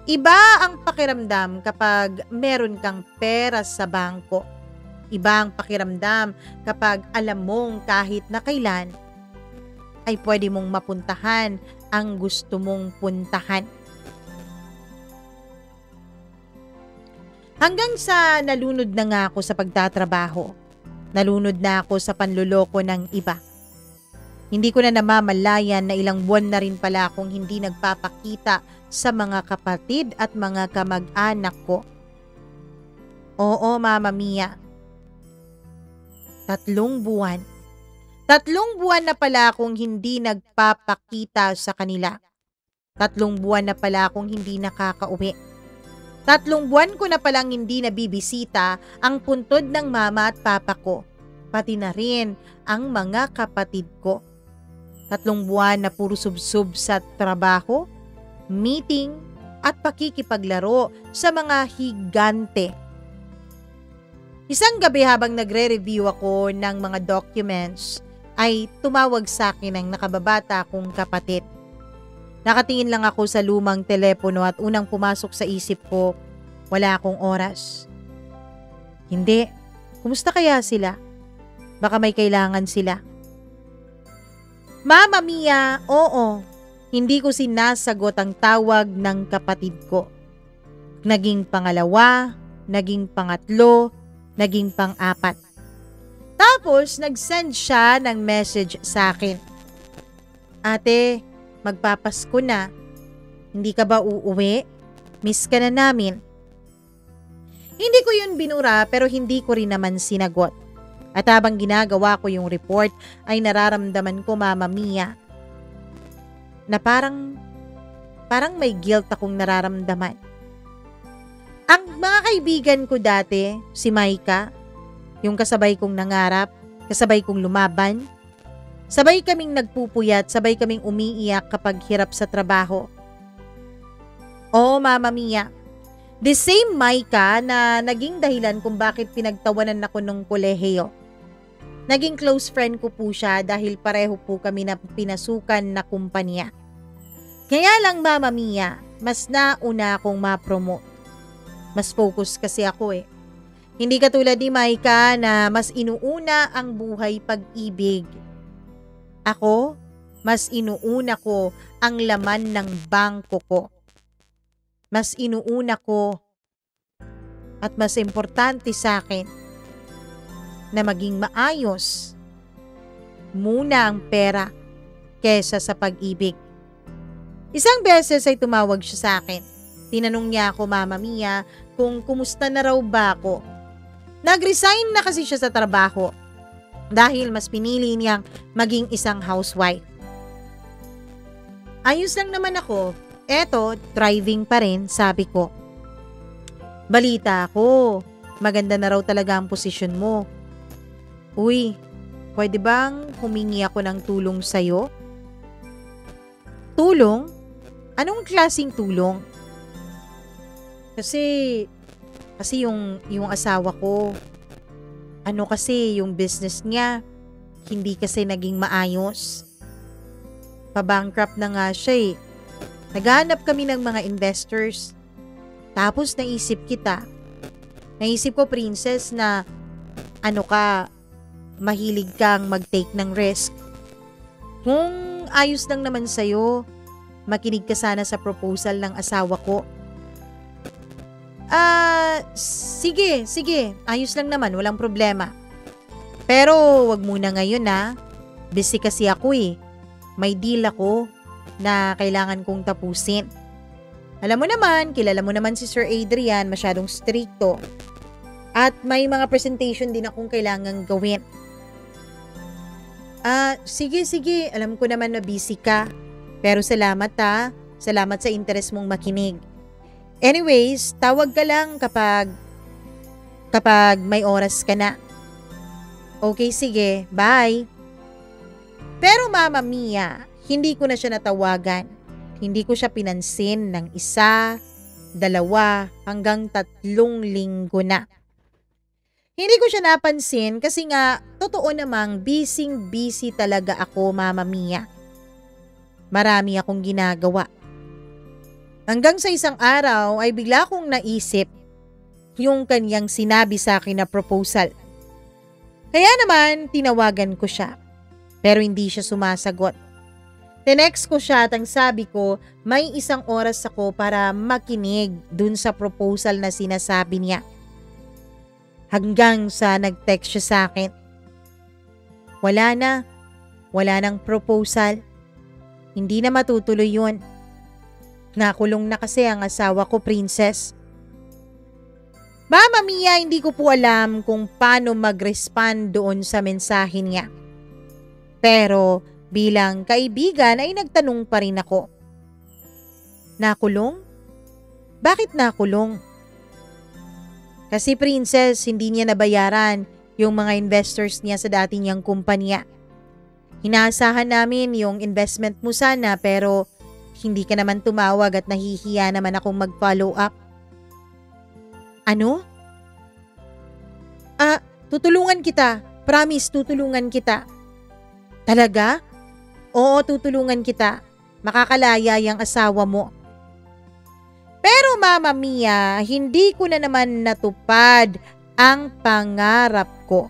Speaker 1: Iba ang pakiramdam kapag meron kang pera sa bangko. Iba ang pakiramdam kapag alam mong kahit na kailan ay pwede mong mapuntahan ang gusto mong puntahan. Hanggang sa nalunod na nga ako sa pagtatrabaho. Nalunod na ako sa panluloko ng iba. Hindi ko na namamalayan na ilang buwan na rin pala akong hindi nagpapakita sa mga kapatid at mga kamag-anak ko. Oo, Mama Mia. 3 buwan. 3 buwan na pala akong hindi nagpapakita sa kanila. 3 buwan na pala akong hindi nakakauwi. 3 buwan ko na palang hindi nabibisita ang puntod ng mama at papa ko, pati na rin ang mga kapatid ko. 3 buwan na puro subsob sa trabaho, meeting at pakikipaglaro sa mga higante. Isang gabi habang nagre-review ako ng mga documents ay tumawag sa akin ang nakababata kong kapatid. Nakatingin lang ako sa lumang telepono at unang pumasok sa isip ko, wala akong oras. Hindi. Kumusta kaya sila? Baka may kailangan sila. Mama Mia, oo. Hindi ko sinasagot ang tawag ng kapatid ko. Naging pangalawa, naging pangatlo, naging pang-apat. Tapos nag-send siya ng message sa akin. Ate, magpapasko na. Hindi ka ba uuwi? Miss ka na namin. Hindi ko yun binura pero hindi ko rin naman sinagot. At habang ginagawa ko yung report ay nararamdaman ko, Mama Mia, na parang may guilt akong nararamdaman. Ang mga kaibigan ko dati, si Maika, yung kasabay kong nangarap, kasabay kong lumaban, sabay kaming nagpupuyat, sabay kaming umiiyak kapag hirap sa trabaho. Oo, Mama Mia, the same Maika na naging dahilan kung bakit pinagtawanan ako nung kolehiyo. Naging close friend ko po siya dahil pareho po kami na pinasukan na kumpanya. Kaya lang, Mama Mia, mas nauna akong ma-promote. Mas focus kasi ako eh. Hindi katulad ni Maika na mas inuuna ang buhay pag-ibig. Ako, mas inuuna ko ang laman ng bangko ko. Mas inuuna ko at mas importante sa akin na maging maayos muna ang pera kesa sa pag-ibig. Isang beses ay tumawag siya sa akin. Tinanong niya ako, Mama Mia, kung kumusta na raw ba ako. Nag-resign na kasi siya sa trabaho dahil mas pinili niyang maging isang housewife. Ayos lang naman ako. Eto, driving pa rin, sabi ko. Balita ko, maganda na raw talaga ang posisyon mo. Uy, pwede bang humingi ako ng tulong sa'yo? Tulong? Anong klaseng tulong? Kasi yung asawa ko, yung business niya, hindi kasi naging maayos. Pa-bankrupt na nga siya eh. Naghanap kami ng mga investors. Tapos naisip ko, Princess, na mahilig kang mag-take ng risk. Kung ayos lang naman sa'yo, makinig ka sana sa proposal ng asawa ko. Sige. Ayos lang naman, walang problema. Pero wag muna ngayon ha. Busy kasi ako eh. May deal ako na kailangan kong tapusin. Alam mo naman, kilala mo naman si Sir Adrian, masyadong stricto. At may mga presentation din akong kailangang gawin. Sige. Alam ko naman na busy ka. Pero salamat ha. Salamat sa interes mong makinig. Anyways, tawag ka lang kapag may oras ka na. Okay, sige. Bye. Pero Mama Mia, hindi ko na siya natawagan. Hindi ko siya pinansin ng 1, 2, hanggang 3 linggo na. Hindi ko siya napansin kasi nga, totoo namang busy talaga ako, Mama Mia. Marami akong ginagawa. Hanggang sa isang araw ay bigla kong naisip yung kanyang sinabi sa akin na proposal. Kaya naman, tinawagan ko siya. Pero hindi siya sumasagot. Tinext ko siya at ang sabi ko, may 1 oras ako para makinig dun sa proposal na sinasabi niya. Hanggang sa nag-text siya sa akin. Wala nang proposal. Hindi na matutuloy yun. Nakulong na kasi ang asawa ko, Princess. Mama Mia, hindi ko po alam kung paano mag-respond doon sa mensahe niya. Pero bilang kaibigan ay nagtanong pa rin ako. Nakulong? Bakit nakulong? Kasi Princess, hindi niya nabayaran yung mga investors niya sa dati niyang kumpanya. Inaasahan namin yung investment mo sana pero hindi ka naman tumawag at nahihiya naman akong mag-follow up. Ano? Tutulungan kita. Promise, tutulungan kita. Talaga? Oo, tutulungan kita. Makakalaya yung asawa mo. Pero Mama Mia, hindi ko na naman natupad ang pangarap ko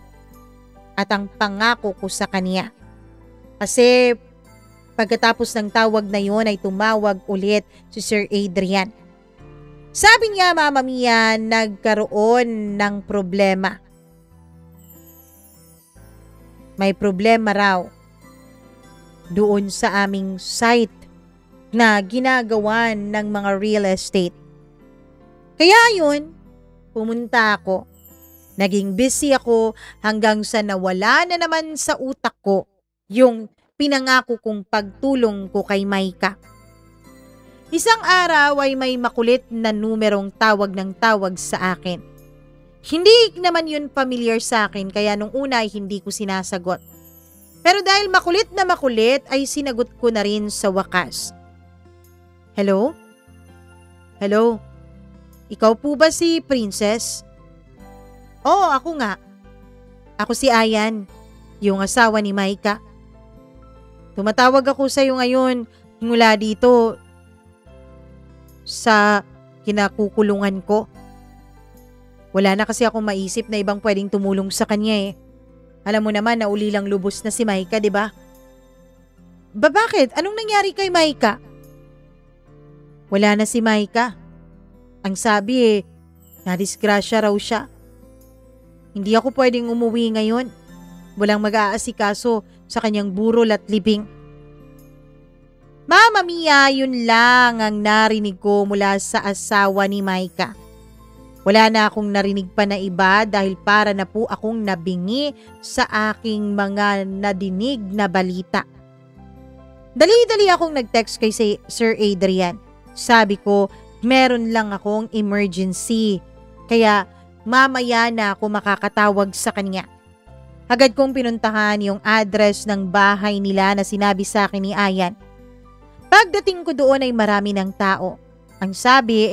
Speaker 1: at ang pangako ko sa kanya. Kasi pagkatapos ng tawag na yon ay tumawag ulit si Sir Adrian. Sabi niya, Mama Mia, nagkaroon ng problema. May problema raw doon sa aming site na ginagawan ng mga real estate. Kaya yun, pumunta ako. Naging busy ako hanggang sa nawala na naman sa utak ko yung pinangako kong pagtulong ko kay Maika. Isang araw ay may makulit na numerong tawag ng tawag sa akin. Hindi naman yun familiar sa akin kaya nung una ay hindi ko sinasagot. Pero dahil makulit na makulit ay sinagot ko na rin sa wakas. Hello? Hello? Ikaw po ba si Princess? Oo, ako nga. Ako si Ayan, yung asawa ni Maika. Tumatawag ako sa iyo ngayon mula dito sa kinakukulungan ko. Wala na kasi akong maisip na ibang pwedeng tumulong sa kanya eh. Alam mo naman na ulilang lubos na si Maika, di ba? Bakit? Anong nangyari kay Maika? Wala na si Maika. Ang sabi nadisgrasya raw siya. Hindi ako pwedeng umuwi ngayon. Walang mag-aasikaso sa kanyang burol at libing. Mama Mia, yun lang ang narinig ko mula sa asawa ni Maika. Wala na akong narinig pa na iba dahil para na po akong nabingi sa aking mga nadinig na balita. Dali-dali akong nag-text kay Sir Adrian. Sabi ko, meron lang akong emergency. Kaya mamaya na ako makakatawag sa kanya. Agad kong pinuntahan yung address ng bahay nila na sinabi sa akin ni Ayan. Pagdating ko doon ay marami ng tao. Ang sabi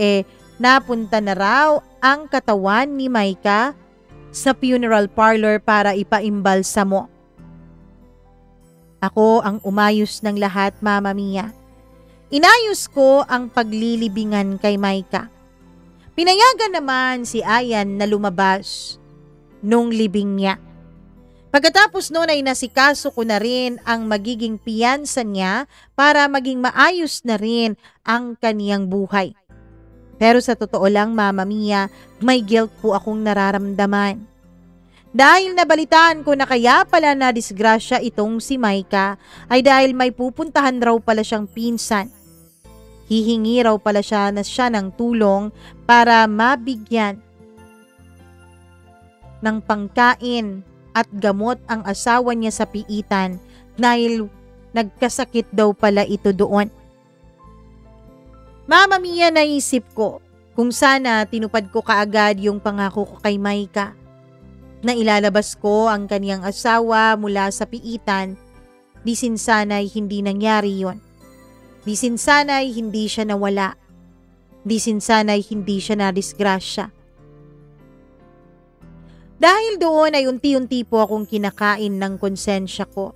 Speaker 1: napunta na raw ang katawan ni Maika sa funeral parlor para ipaimbalsamo. Ako ang umayos ng lahat, Mama Mia. Inayos ko ang paglilibingan kay Maika. Pinayagan naman si Ayan na lumabas nung libing niya. Pagkatapos noon ay nasikaso ko na rin ang magiging piyansa niya para maging maayos na rin ang kaniyang buhay. Pero sa totoo lang, Mama Mia, may guilt po akong nararamdaman. Dahil nabalitaan ko na kaya pala na disgrasya itong si Maika ay dahil may pupuntahan raw pala siyang pinsan. Hihingi raw pala siya ng tulong para mabigyan ng pangkain at gamot ang asawa niya sa piitan dahil nagkasakit daw pala ito doon. Mama Mia, naisip ko kung sana tinupad ko kaagad yung pangako ko kay Maika na ilalabas ko ang kaniyang asawa mula sa piitan, di sana'y hindi nangyari yon. Di sana'y hindi siya nawala. Di sana'y hindi siya nadisgrasya. Dahil doon ay unti-unti po akong kinakain ng konsensya ko.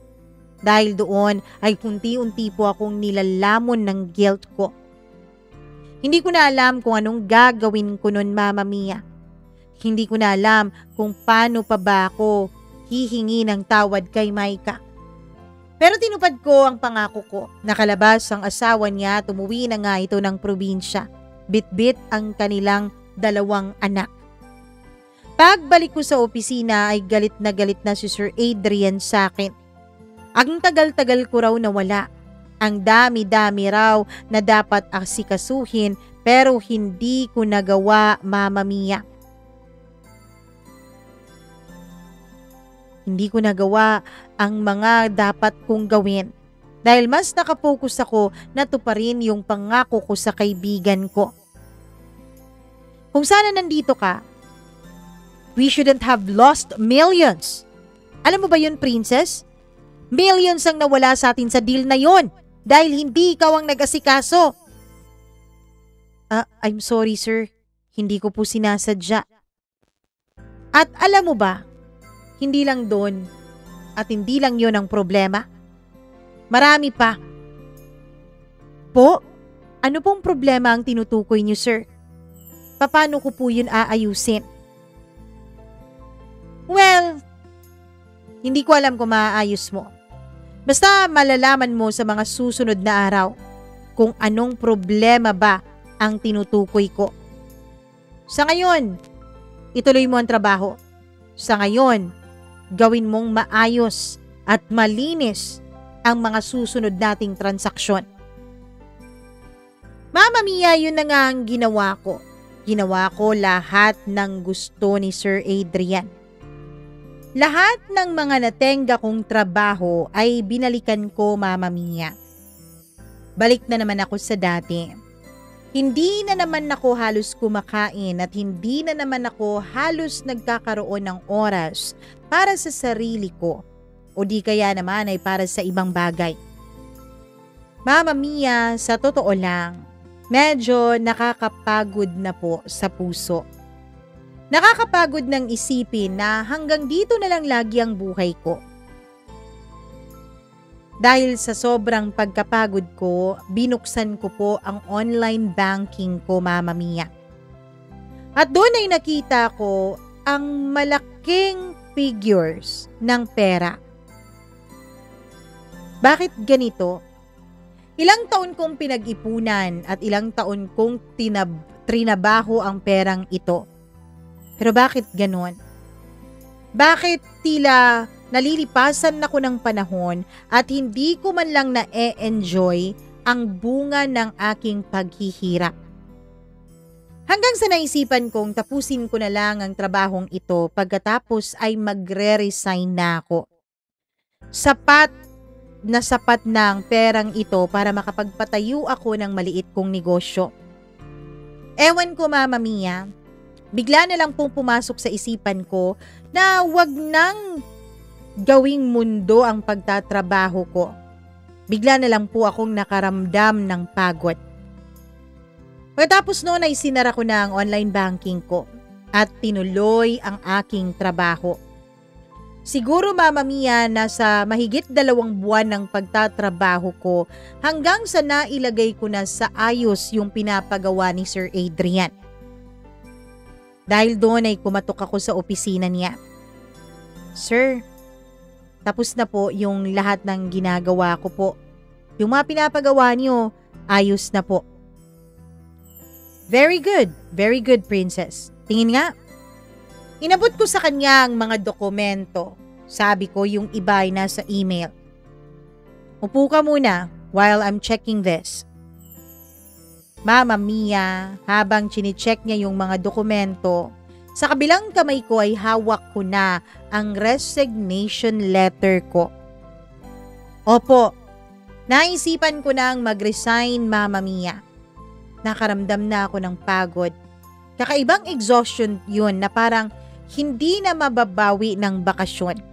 Speaker 1: Dahil doon ay unti-unti po akong nilalamon ng guilt ko. Hindi ko na alam kung anong gagawin ko nun, Mama Mia. Hindi ko na alam kung paano pa ba ako hihingi ng tawad kay Maika. Pero tinupad ko ang pangako ko. Nakalabas ang asawa niya at umuwi na nga ito ng probinsya. Bit-bit ang kanilang 2 anak. Pagbalik ko sa opisina ay galit na si Sir Adrian sa akin. Ang tagal-tagal ko raw nawala. Ang dami-dami raw na dapat asikasuhin pero hindi ko nagawa, Mama Mia. Hindi ko nagawa ang mga dapat kong gawin dahil mas nakapokus ako na tuparin yung pangako ko sa kaibigan ko. Kung sana nandito ka, we shouldn't have lost millions. Alam mo ba yun, Princess? Millions ang nawala sa atin sa deal na yon dahil hindi ikaw ang nag-asikaso. I'm sorry, sir. Hindi ko po sinasadya. At alam mo ba, hindi lang doon at hindi lang yon ang problema. Marami pa. Po, ano pong problema ang tinutukoy niyo, sir? Paano ko po yun aayusin? Well, hindi ko alam kung maaayos mo. Basta malalaman mo sa mga susunod na araw kung anong problema ba ang tinutukoy ko. Sa ngayon, ituloy mo ang trabaho. Sa ngayon, gawin mong maayos at malinis ang mga susunod nating transaksyon. Mama Mia, yun na nga ang ginawa ko. Ginawa ko lahat ng gusto ni Sir Adrian. Lahat ng mga natenga kong trabaho ay binalikan ko, Mama Mia. Balik na naman ako sa dati. Hindi na naman ako halos kumakain at hindi na naman ako halos nagkakaroon ng oras para sa sarili ko o di kaya naman ay para sa ibang bagay. Mama Mia, sa totoo lang, medyo nakakapagod na po sa puso. Nakakapagod ng isipin na hanggang dito na lang lagi ang buhay ko. Dahil sa sobrang pagkapagod ko, binuksan ko po ang online banking ko, Mama Mia. At doon ay nakita ko ang malaking figures ng pera. Bakit ganito? Ilang taon kong pinag-ipunan at ilang taon kong trinabaho ang perang ito. Pero bakit ganon? Bakit tila nalilipasan ako ng panahon at hindi ko man lang na-enjoy ang bunga ng aking paghihirap? Hanggang sa naisipan kong tapusin ko na lang ang trabahong ito pagkatapos ay magre-resign na ako. Sapat na ang perang ito para makapagpatayo ako ng maliit kong negosyo. Ewan ko, Mama Mia, bigla na lang pong pumasok sa isipan ko na wag nang gawing mundo ang pagtatrabaho ko. Bigla na lang po akong nakaramdam ng pagod. Pagkatapos noon ay sinara ko na ang online banking ko at tinuloy ang aking trabaho. Siguro, Mama Mia, nasa mahigit 2 buwan ng pagtatrabaho ko hanggang sa nailagay ko na sa ayos yung pinapagawa ni Sir Adrian. Dahil doon ay kumatok ako sa opisina niya. Sir, tapos na po yung lahat ng ginagawa ko po. Yung mga pinapagawa niyo, ayos na po. Very good, Princess. Tingin nga. Inabot ko sa kanya ang mga dokumento. Sabi ko yung iba ay nasa email. Upo ka muna while I'm checking this. Mama Mia, habang chine-check niya yung mga dokumento, sa kabilang kamay ko ay hawak ko na ang resignation letter ko. Opo, naisipan ko na ang mag-resign, Mama Mia. Nakaramdam na ako ng pagod. Kakaibang exhaustion yun na parang hindi na mababawi ng bakasyon.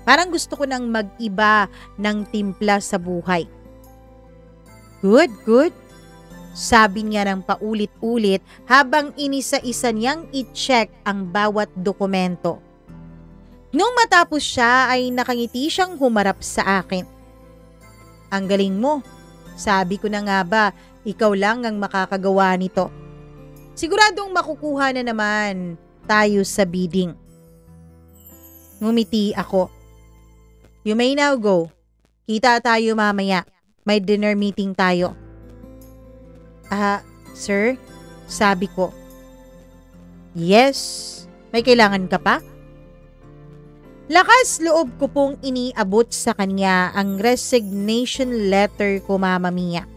Speaker 1: Parang gusto ko nang mag-iba ng timpla sa buhay. Good. Sabi niya ng paulit-ulit habang inisa-isa niyang i-check ang bawat dokumento. Nung matapos siya ay nakangiti siyang humarap sa akin. Ang galing mo. Sabi ko na nga ba, ikaw lang ang makakagawa nito. Siguradong makukuha na naman tayo sa bidding. Ngumiti ako. You may now go. Kita tayo mamaya. May dinner meeting tayo. Sir? Sabi ko. Yes. May kailangan ka pa? Lakas loob ko pong iniabot sa kanya ang resignation letter ko, Mama Mia.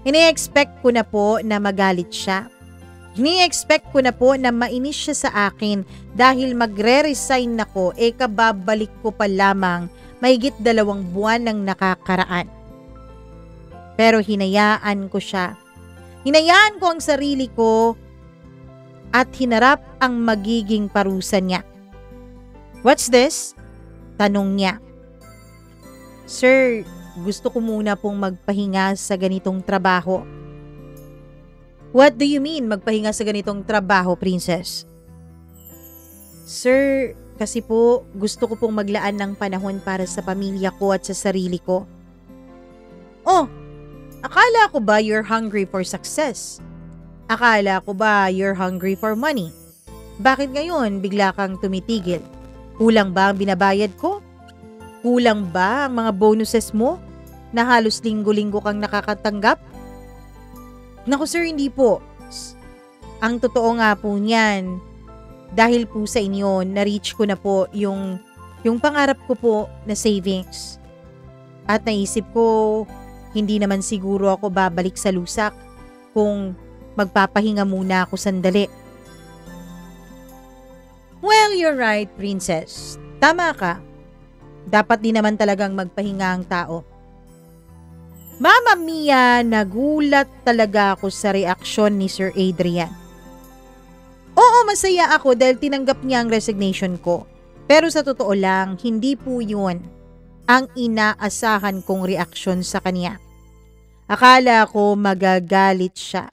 Speaker 1: Ini-expect ko na po na magalit siya. Ini-expect ko na po na mainis siya sa akin dahil magre-resign ako kababalik ko pa lamang mahigit 2 buwan ng nakakaraan. Pero hinayaan ko siya. Hinayaan ko ang sarili ko at hinarap ang magiging parusa niya. What's this? Tanong niya. Sir, gusto ko muna pong magpahinga sa ganitong trabaho. What do you mean magpahinga sa ganitong trabaho, Princess? Sir, kasi po gusto ko pong maglaan ng panahon para sa pamilya ko at sa sarili ko. Oh, akala ko ba you're hungry for success? Akala ko ba you're hungry for money? Bakit ngayon bigla kang tumitigil? Kulang ba ang binabayad ko? Kulang ba ang mga bonuses mo na halos linggo-linggo kang nakakatanggap? Naku sir, hindi po. Ang totoo nga po niyan, dahil po sa inyo, na-reach ko na po yung pangarap ko po na savings. At naisip ko, hindi naman siguro ako babalik sa lusak kung magpapahinga muna ako sandali. Well, you're right, princess. Tama ka. Dapat din naman talagang magpahinga ang tao. Mama Mia, nagulat talaga ako sa reaksyon ni Sir Adrian. Oo, masaya ako dahil tinanggap niya ang resignation ko. Pero sa totoo lang, hindi po yun ang inaasahan kong reaksyon sa kanya. Akala ko magagalit siya.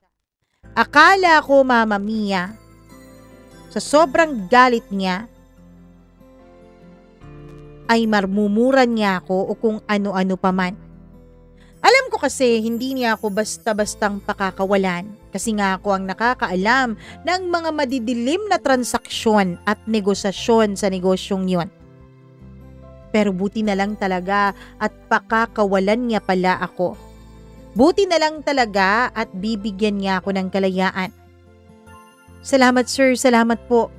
Speaker 1: Akala ko, Mama Mia, sa sobrang galit niya, ay marmumuran niya ako o kung ano-ano pa man. Alam ko kasi hindi niya ako basta-bastang pakakawalan kasi nga ako ang nakakaalam ng mga madidilim na transaksyon at negosasyon sa negosyong yon. Pero buti na lang talaga at pakakawalan niya pala ako. Buti na lang talaga at bibigyan niya ako ng kalayaan. Salamat sir, salamat po.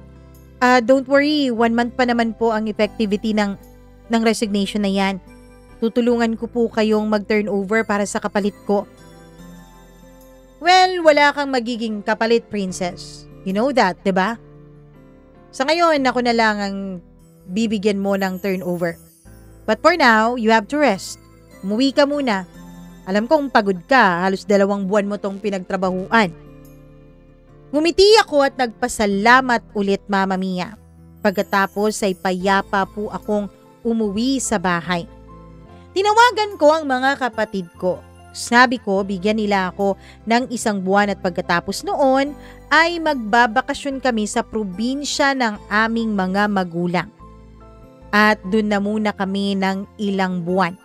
Speaker 1: Don't worry, 1 month pa naman po ang effectivity ng resignation na yan. Tutulungan ko po kayong mag-turnover para sa kapalit ko. Well, wala kang magiging kapalit, princess. You know that, diba? Sa ngayon, ako na lang ang bibigyan mo ng turnover. But for now, you have to rest. Umuwi ka muna. Alam kong pagod ka, halos 2 buwan mo tong pinagtrabahuan. Ngumiti ako at nagpasalamat ulit, Mama Mia. Pagkatapos ay payapa po akong umuwi sa bahay. Tinawagan ko ang mga kapatid ko. Sabi ko, bigyan nila ako ng 1 buwan at pagkatapos noon ay magbabakasyon kami sa probinsya ng aming mga magulang. At dun na muna kami ng ilang buwan.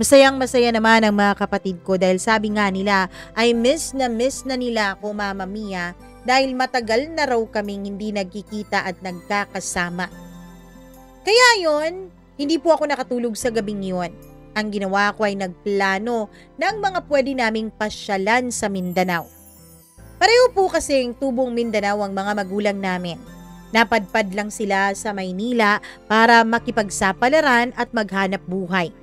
Speaker 1: Masayang-masaya naman ang mga kapatid ko dahil sabi nga nila ay miss na nila ako, Mama Mia, dahil matagal na raw kaming hindi nagkikita at nagkakasama. Kaya yon, hindi po ako nakatulog sa gabing yon. Ang ginawa ko ay nagplano ng mga pwede naming pasyalan sa Mindanao. Pareho po kasing tubong Mindanao ang mga magulang namin. Napadpad lang sila sa Maynila para makipagsapalaran at maghanap buhay.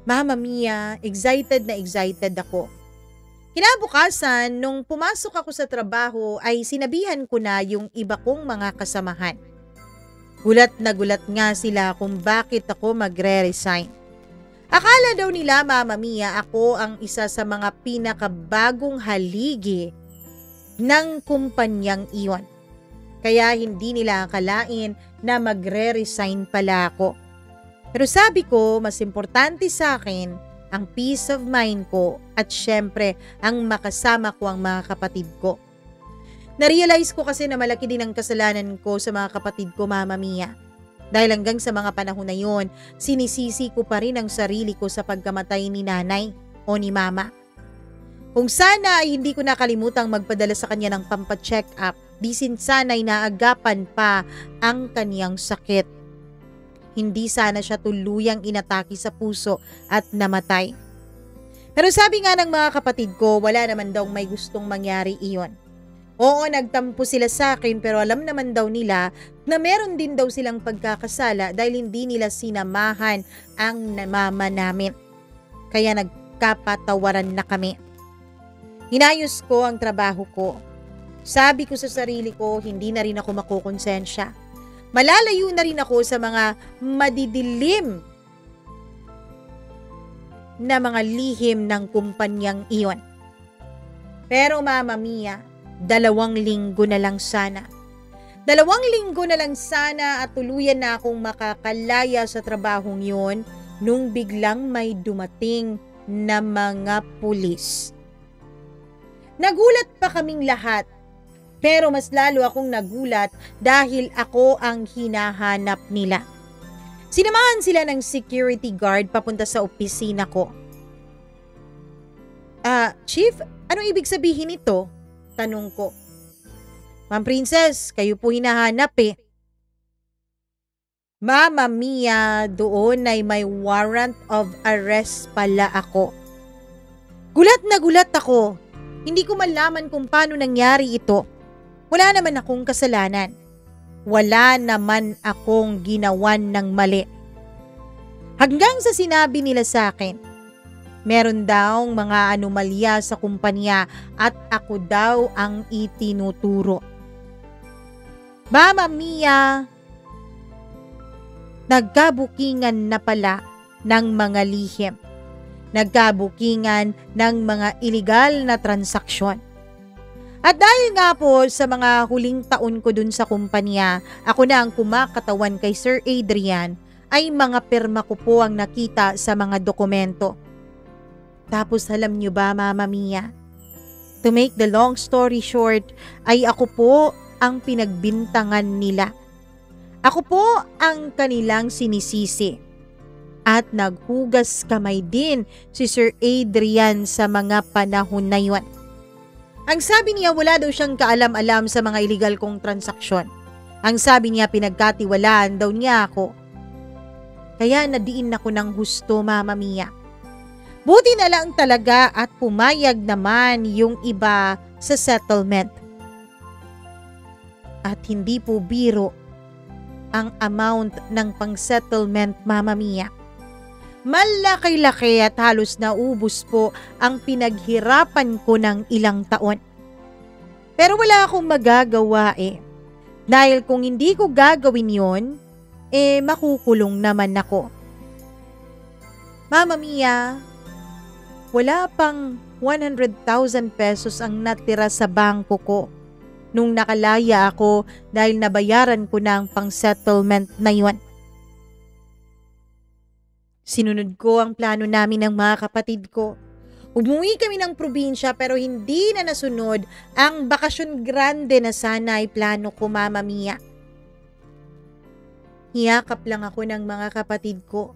Speaker 1: Mama Mia, excited na excited ako. Kinabukasan, nung pumasok ako sa trabaho ay sinabihan ko na yung iba kong mga kasamahan. Gulat na gulat nga sila kung bakit ako magre-resign. Akala daw nila, Mama Mia, ako ang isa sa mga pinakabagong haligi ng kumpanyang iyon. Kaya hindi nila akalain na magre-resign pala ako. Pero sabi ko, mas importante sa akin ang peace of mind ko at syempre ang makasama ko ang mga kapatid ko. Narealize ko kasi na malaki din ang kasalanan ko sa mga kapatid ko, Mama Mia. Dahil hanggang sa mga panahon na yon, sinisisi ko pa rin ang sarili ko sa pagkamatay ni nanay o ni mama. Kung sana ay hindi ko nakalimutang magpadala sa kanya ng pampacheck up, di sana'y naagapan pa ang kaniyang sakit. Hindi sana siya tuluyang inatake sa puso at namatay. Pero sabi nga ng mga kapatid ko, wala naman daw may gustong mangyari iyon. Oo, nagtampo sila sa akin pero alam naman daw nila na meron din daw silang pagkakasala dahil hindi nila sinamahan ang mama namin. Kaya nagkapatawaran na kami. Hinayos ko ang trabaho ko. Sabi ko sa sarili ko, hindi na rin ako makukonsensya. Malalayo na rin ako sa mga madidilim na mga lihim ng kumpanyang iyon. Pero Mama Mia, 2 linggo na lang sana. 2 linggo na lang sana at tuluyan na akong makakalaya sa trabahong yun nung biglang may dumating na mga pulis. Nagulat pa kaming lahat, pero mas lalo akong nagulat dahil ako ang hinahanap nila. Sinamahan sila ng security guard papunta sa opisina ko. Chief, anong ibig sabihin nito? Tanong ko. Ma'am Princess, kayo po hinahanap eh. Mama Mia, doon ay may warrant of arrest pala ako. Gulat na gulat ako. Hindi ko malaman kung paano nangyari ito. Wala naman akong kasalanan. Wala naman akong ginawan ng mali. Hanggang sa sinabi nila sa akin, meron daw mga anomalya sa kumpanya at ako daw ang itinuturo. Mama Mia, nagkabukingan na pala ng mga lihim. Nagkabukingan ng mga illegal na transaksyon. At dahil nga po sa mga huling taon ko dun sa kumpanya, ako na ang kumakatawan kay Sir Adrian, ay mga pirma ko po ang nakita sa mga dokumento. Tapos alam nyo ba, Mama Mia? To make the long story short, ay ako po ang pinagbintangan nila. Ako po ang kanilang sinisisi. At naghugas kamay din si Sir Adrian sa mga panahon na yun. Ang sabi niya wala daw siyang kaalam-alam sa mga illegal kong transaksyon. Ang sabi niya pinagkatiwalaan daw niya ako. Kaya nadiin ako ng husto, Mama Mia. Buti na lang talaga at pumayag naman yung iba sa settlement. At hindi po biro ang amount ng pang-settlement, Mama Mia. Malaki-laki at halos naubos po ang pinaghirapan ko ng ilang taon. Pero wala akong magagawa eh. Dahil kung hindi ko gagawin yon, makukulong naman ako. Mama Mia, wala pang 100,000 pesos ang natira sa bangko ko nung nakalaya ako dahil nabayaran ko na ang pang-settlement na yon. Sinunod ko ang plano namin ng mga kapatid ko. Umuwi kami ng probinsya pero hindi na nasunod ang bakasyon grande na sana ay plano ko, Mama Mia. Hiyakap lang ako ng mga kapatid ko.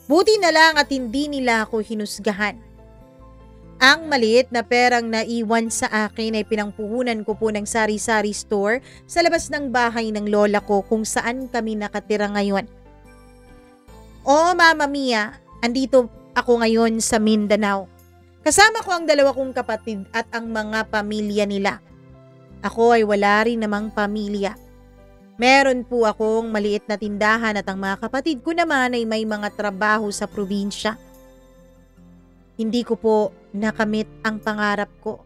Speaker 1: Buti na lang at hindi nila ako hinusgahan. Ang maliit na perang naiwan sa akin ay pinangpuhunan ko po ng sari-sari store sa labas ng bahay ng lola ko kung saan kami nakatira ngayon. Oh, Mama Mia, andito ako ngayon sa Mindanao. Kasama ko ang dalawa kong kapatid at ang mga pamilya nila. Ako ay wala rin namang pamilya. Meron po akong maliit na tindahan at ang mga kapatid ko naman ay may mga trabaho sa probinsya. Hindi ko po nakamit ang pangarap ko.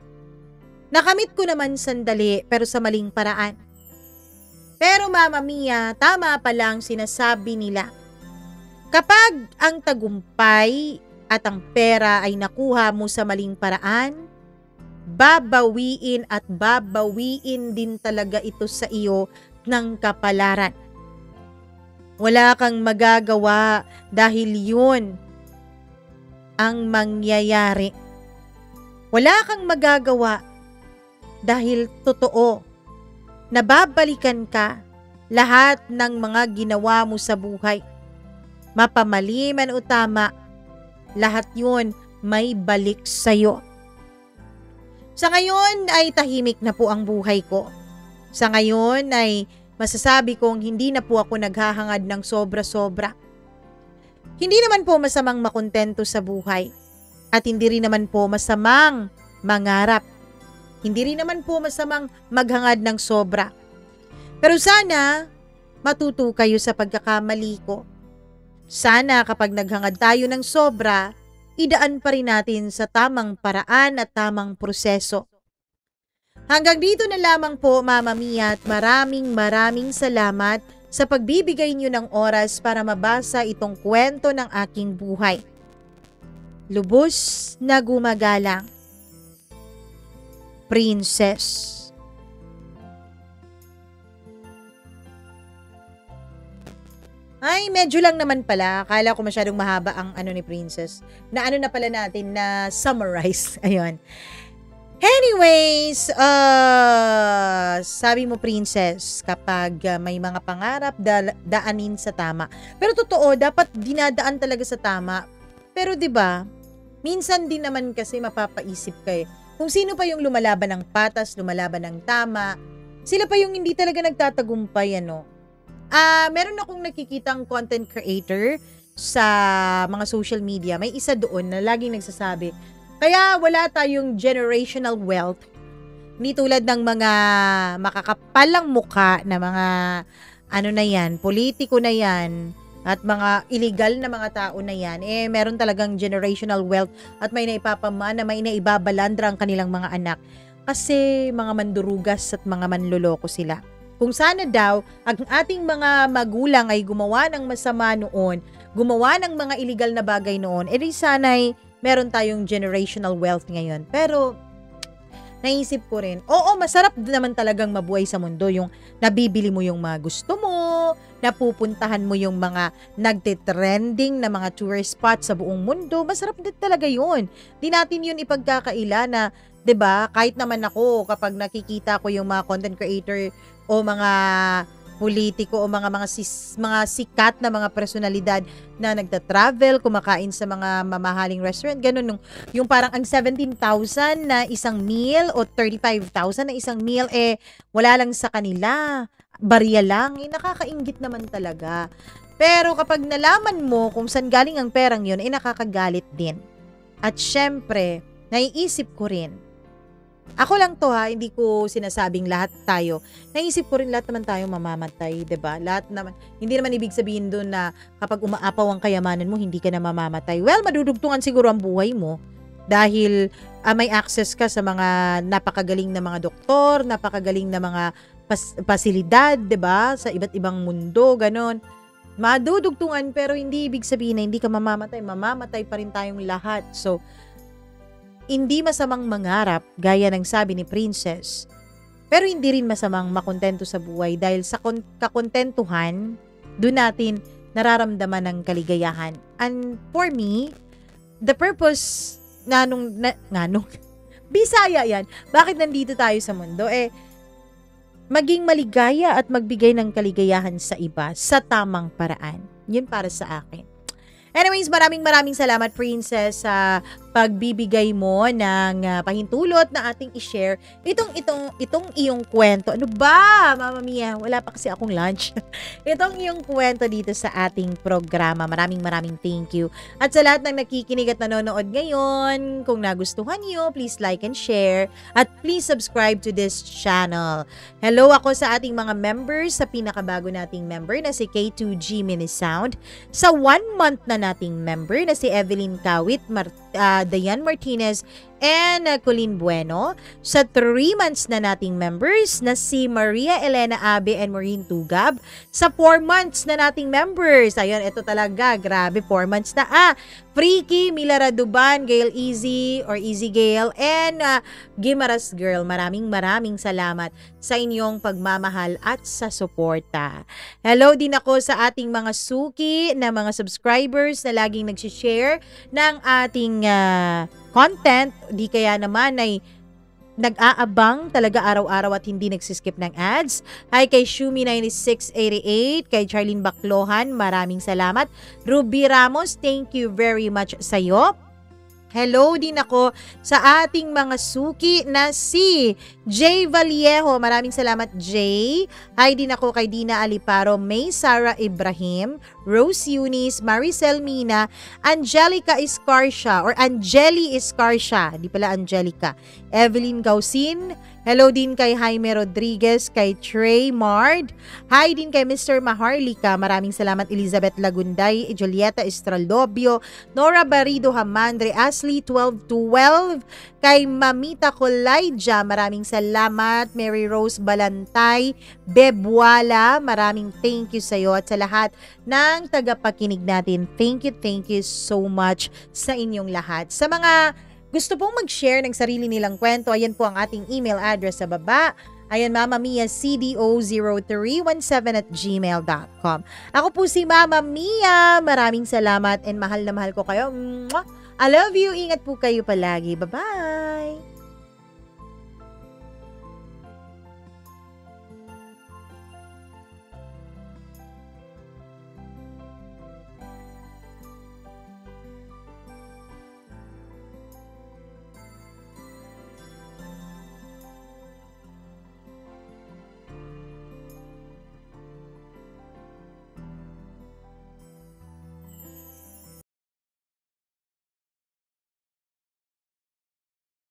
Speaker 1: Nakamit ko naman sandali pero sa maling paraan. Pero Mama Mia, tama pala ang sinasabi nila. Kapag ang tagumpay at ang pera ay nakuha mo sa maling paraan, babawiin at babawiin din talaga ito sa iyo ng kapalaran. Wala kang magagawa dahil yun ang mangyayari. Wala kang magagawa dahil totoo na babalikan ka lahat ng mga ginawa mo sa buhay. Mapamali man o tama, lahat yun may balik sa'yo. Sa ngayon ay tahimik na po ang buhay ko. Sa ngayon ay masasabi kong hindi na po ako naghahangad ng sobra-sobra. Hindi naman po masamang makontento sa buhay. At hindi rin naman po masamang mangarap. Hindi rin naman po masamang maghangad ng sobra. Pero sana matuto kayo sa pagkakamali ko. Sana kapag naghangad tayo ng sobra, idaan pa rin natin sa tamang paraan at tamang proseso. Hanggang dito na lamang po, Mama Mia, at maraming salamat sa pagbibigay niyo ng oras para mabasa itong kwento ng aking buhay. Lubos na gumagalang, Princess. Ay, medyo lang naman pala. Akala ko masyadong mahaba ang ni Princess. Na na pala natin na summarize. Ayun. Anyways, sabi mo Princess, kapag may mga pangarap, daanin sa tama. Pero totoo, dapat dinadaan talaga sa tama. Pero 'di ba? Minsan din naman kasi mapapaisip ka eh. Kung sino pa yung lumalaban ng patas, lumalaban ng tama, Sila pa yung hindi talaga nagtatagumpay, ano. Meron akong nakikitang content creator sa mga social media. May isa doon na laging nagsasabi, kaya wala tayong generational wealth. Hindi tulad ng mga makakapalang muka na mga ano na yan, politiko na yan, at mga illegal na mga tao na yan, meron talagang generational wealth at may naipapamana, may naibabalandra ang kanilang mga anak. Kasi mga mandurugas at mga manloloko sila. Kung sana daw, ang ating mga magulang ay gumawa ng masama noon, gumawa ng mga illegal na bagay noon, edi sana'y meron tayong generational wealth ngayon. Pero, naisip ko rin, oo, masarap naman talagang mabuhay sa mundo. Yung nabibili mo yung mga gusto mo, napupuntahan mo yung mga nagtitrending na mga tourist spots sa buong mundo. Masarap din talaga yun. Di natin yun ipagkakaila na, 'di ba? Kahit naman ako kapag nakikita ko yung mga content creator o mga politiko o mga sikat na mga personalidad na nagta-travel, kumakain sa mga mamahaling restaurant, ganun yung parang ang 17,000 na isang meal o 35,000 na isang meal wala lang sa kanila. Barya lang, nakakainggit naman talaga. Pero kapag nalaman mo kung saan galing ang perang yun, nakakagalit din. At syempre, naiisip ko rin, ako lang to ha, hindi ko sinasabing lahat tayo. Naisip ko rin lahat naman tayo mamamatay, 'di ba? Lahat naman, hindi naman ibig sabihin doon na kapag umaapaw ang kayamanan mo, hindi ka na mamamatay. Well, madudugtungan siguro ang buhay mo dahil may access ka sa mga napakagaling na mga doktor, napakagaling na mga pasilidad, 'di ba? Sa iba't ibang mundo, ganon. Madudugtungan pero hindi ibig sabihin na hindi ka mamamatay. Mamamatay pa rin tayong lahat. So, hindi masamang mangarap, gaya ng sabi ni Princess. Pero hindi rin masamang makontento sa buhay dahil sa kakontentuhan, doon natin nararamdaman ng kaligayahan. And for me, the purpose Bisaya yan. Bakit nandito tayo sa mundo? Maging maligaya at magbigay ng kaligayahan sa iba sa tamang paraan. Yun para sa akin. Anyways, maraming salamat, Princess, sa pagbibigay mo ng pahintulot na ating i-share itong iyong kwento. Ano ba, Mama Mia? Wala pa kasi akong lunch. Itong iyong kwento dito sa ating programa. Maraming thank you. At sa lahat ng nakikinig at nanonood ngayon, kung nagustuhan niyo, please like and share. At please subscribe to this channel. Hello ako sa ating mga members, sa pinakabago nating member na si K2G Minisound. Sa 1 month na nating member na si Evelyn Kawit, Dayan Martinez, and Colleen Bueno. Sa 3 months na nating members na si Maria Elena Abe and Maureen Tugab. Sa 4 months na nating members, ayun, ito talaga, grabe, 4 months na. Freaky, Mila Raduban, Gail Easy or Easy Gail, and Gimaras Girl. Maraming salamat sa inyong pagmamahal at sa suporta. Hello din ako sa ating mga suki na mga subscribers na laging nagsishare ng ating content, di kaya naman ay nag-aabang talaga araw-araw at hindi nagsiskip ng ads. Hi kay Shumi9688, kay Charlene Baclohan, maraming salamat. Ruby Ramos, thank you very much sa'yo. Hello din ako sa ating mga suki na si Jay Vallejo. Maraming salamat, Jay. Hi din ako kay Dina Aliparo, May Sara Ibrahim, Rose Eunice, Maricel Mina, Angelica Escarcia or Angeli Escarcia. Di pala Angelica. Evelyn Gausin. Hello din kay Jaime Rodriguez, kay Trey Mard. Hi din kay Mr. Maharlika. Maraming salamat, Elizabeth Lagunday, Julieta Estralobio, Nora Barido Hamandre, Ashley 1212, kay Mamita Colaija. Maraming salamat, Mary Rose Balantay, Bebwala. Maraming thank you sa iyo at sa lahat ng tagapakinig natin. Thank you so much sa inyong lahat. Sa mga gusto pong mag-share ng sarili nilang kwento, ayan po ang ating email address sa baba. Ayan, Mama Mia, cdo0317@gmail.com. Ako po si Mama Mia. Maraming salamat and mahal na mahal ko kayo. Mwah! I love you. Ingat po kayo palagi. Bye-bye!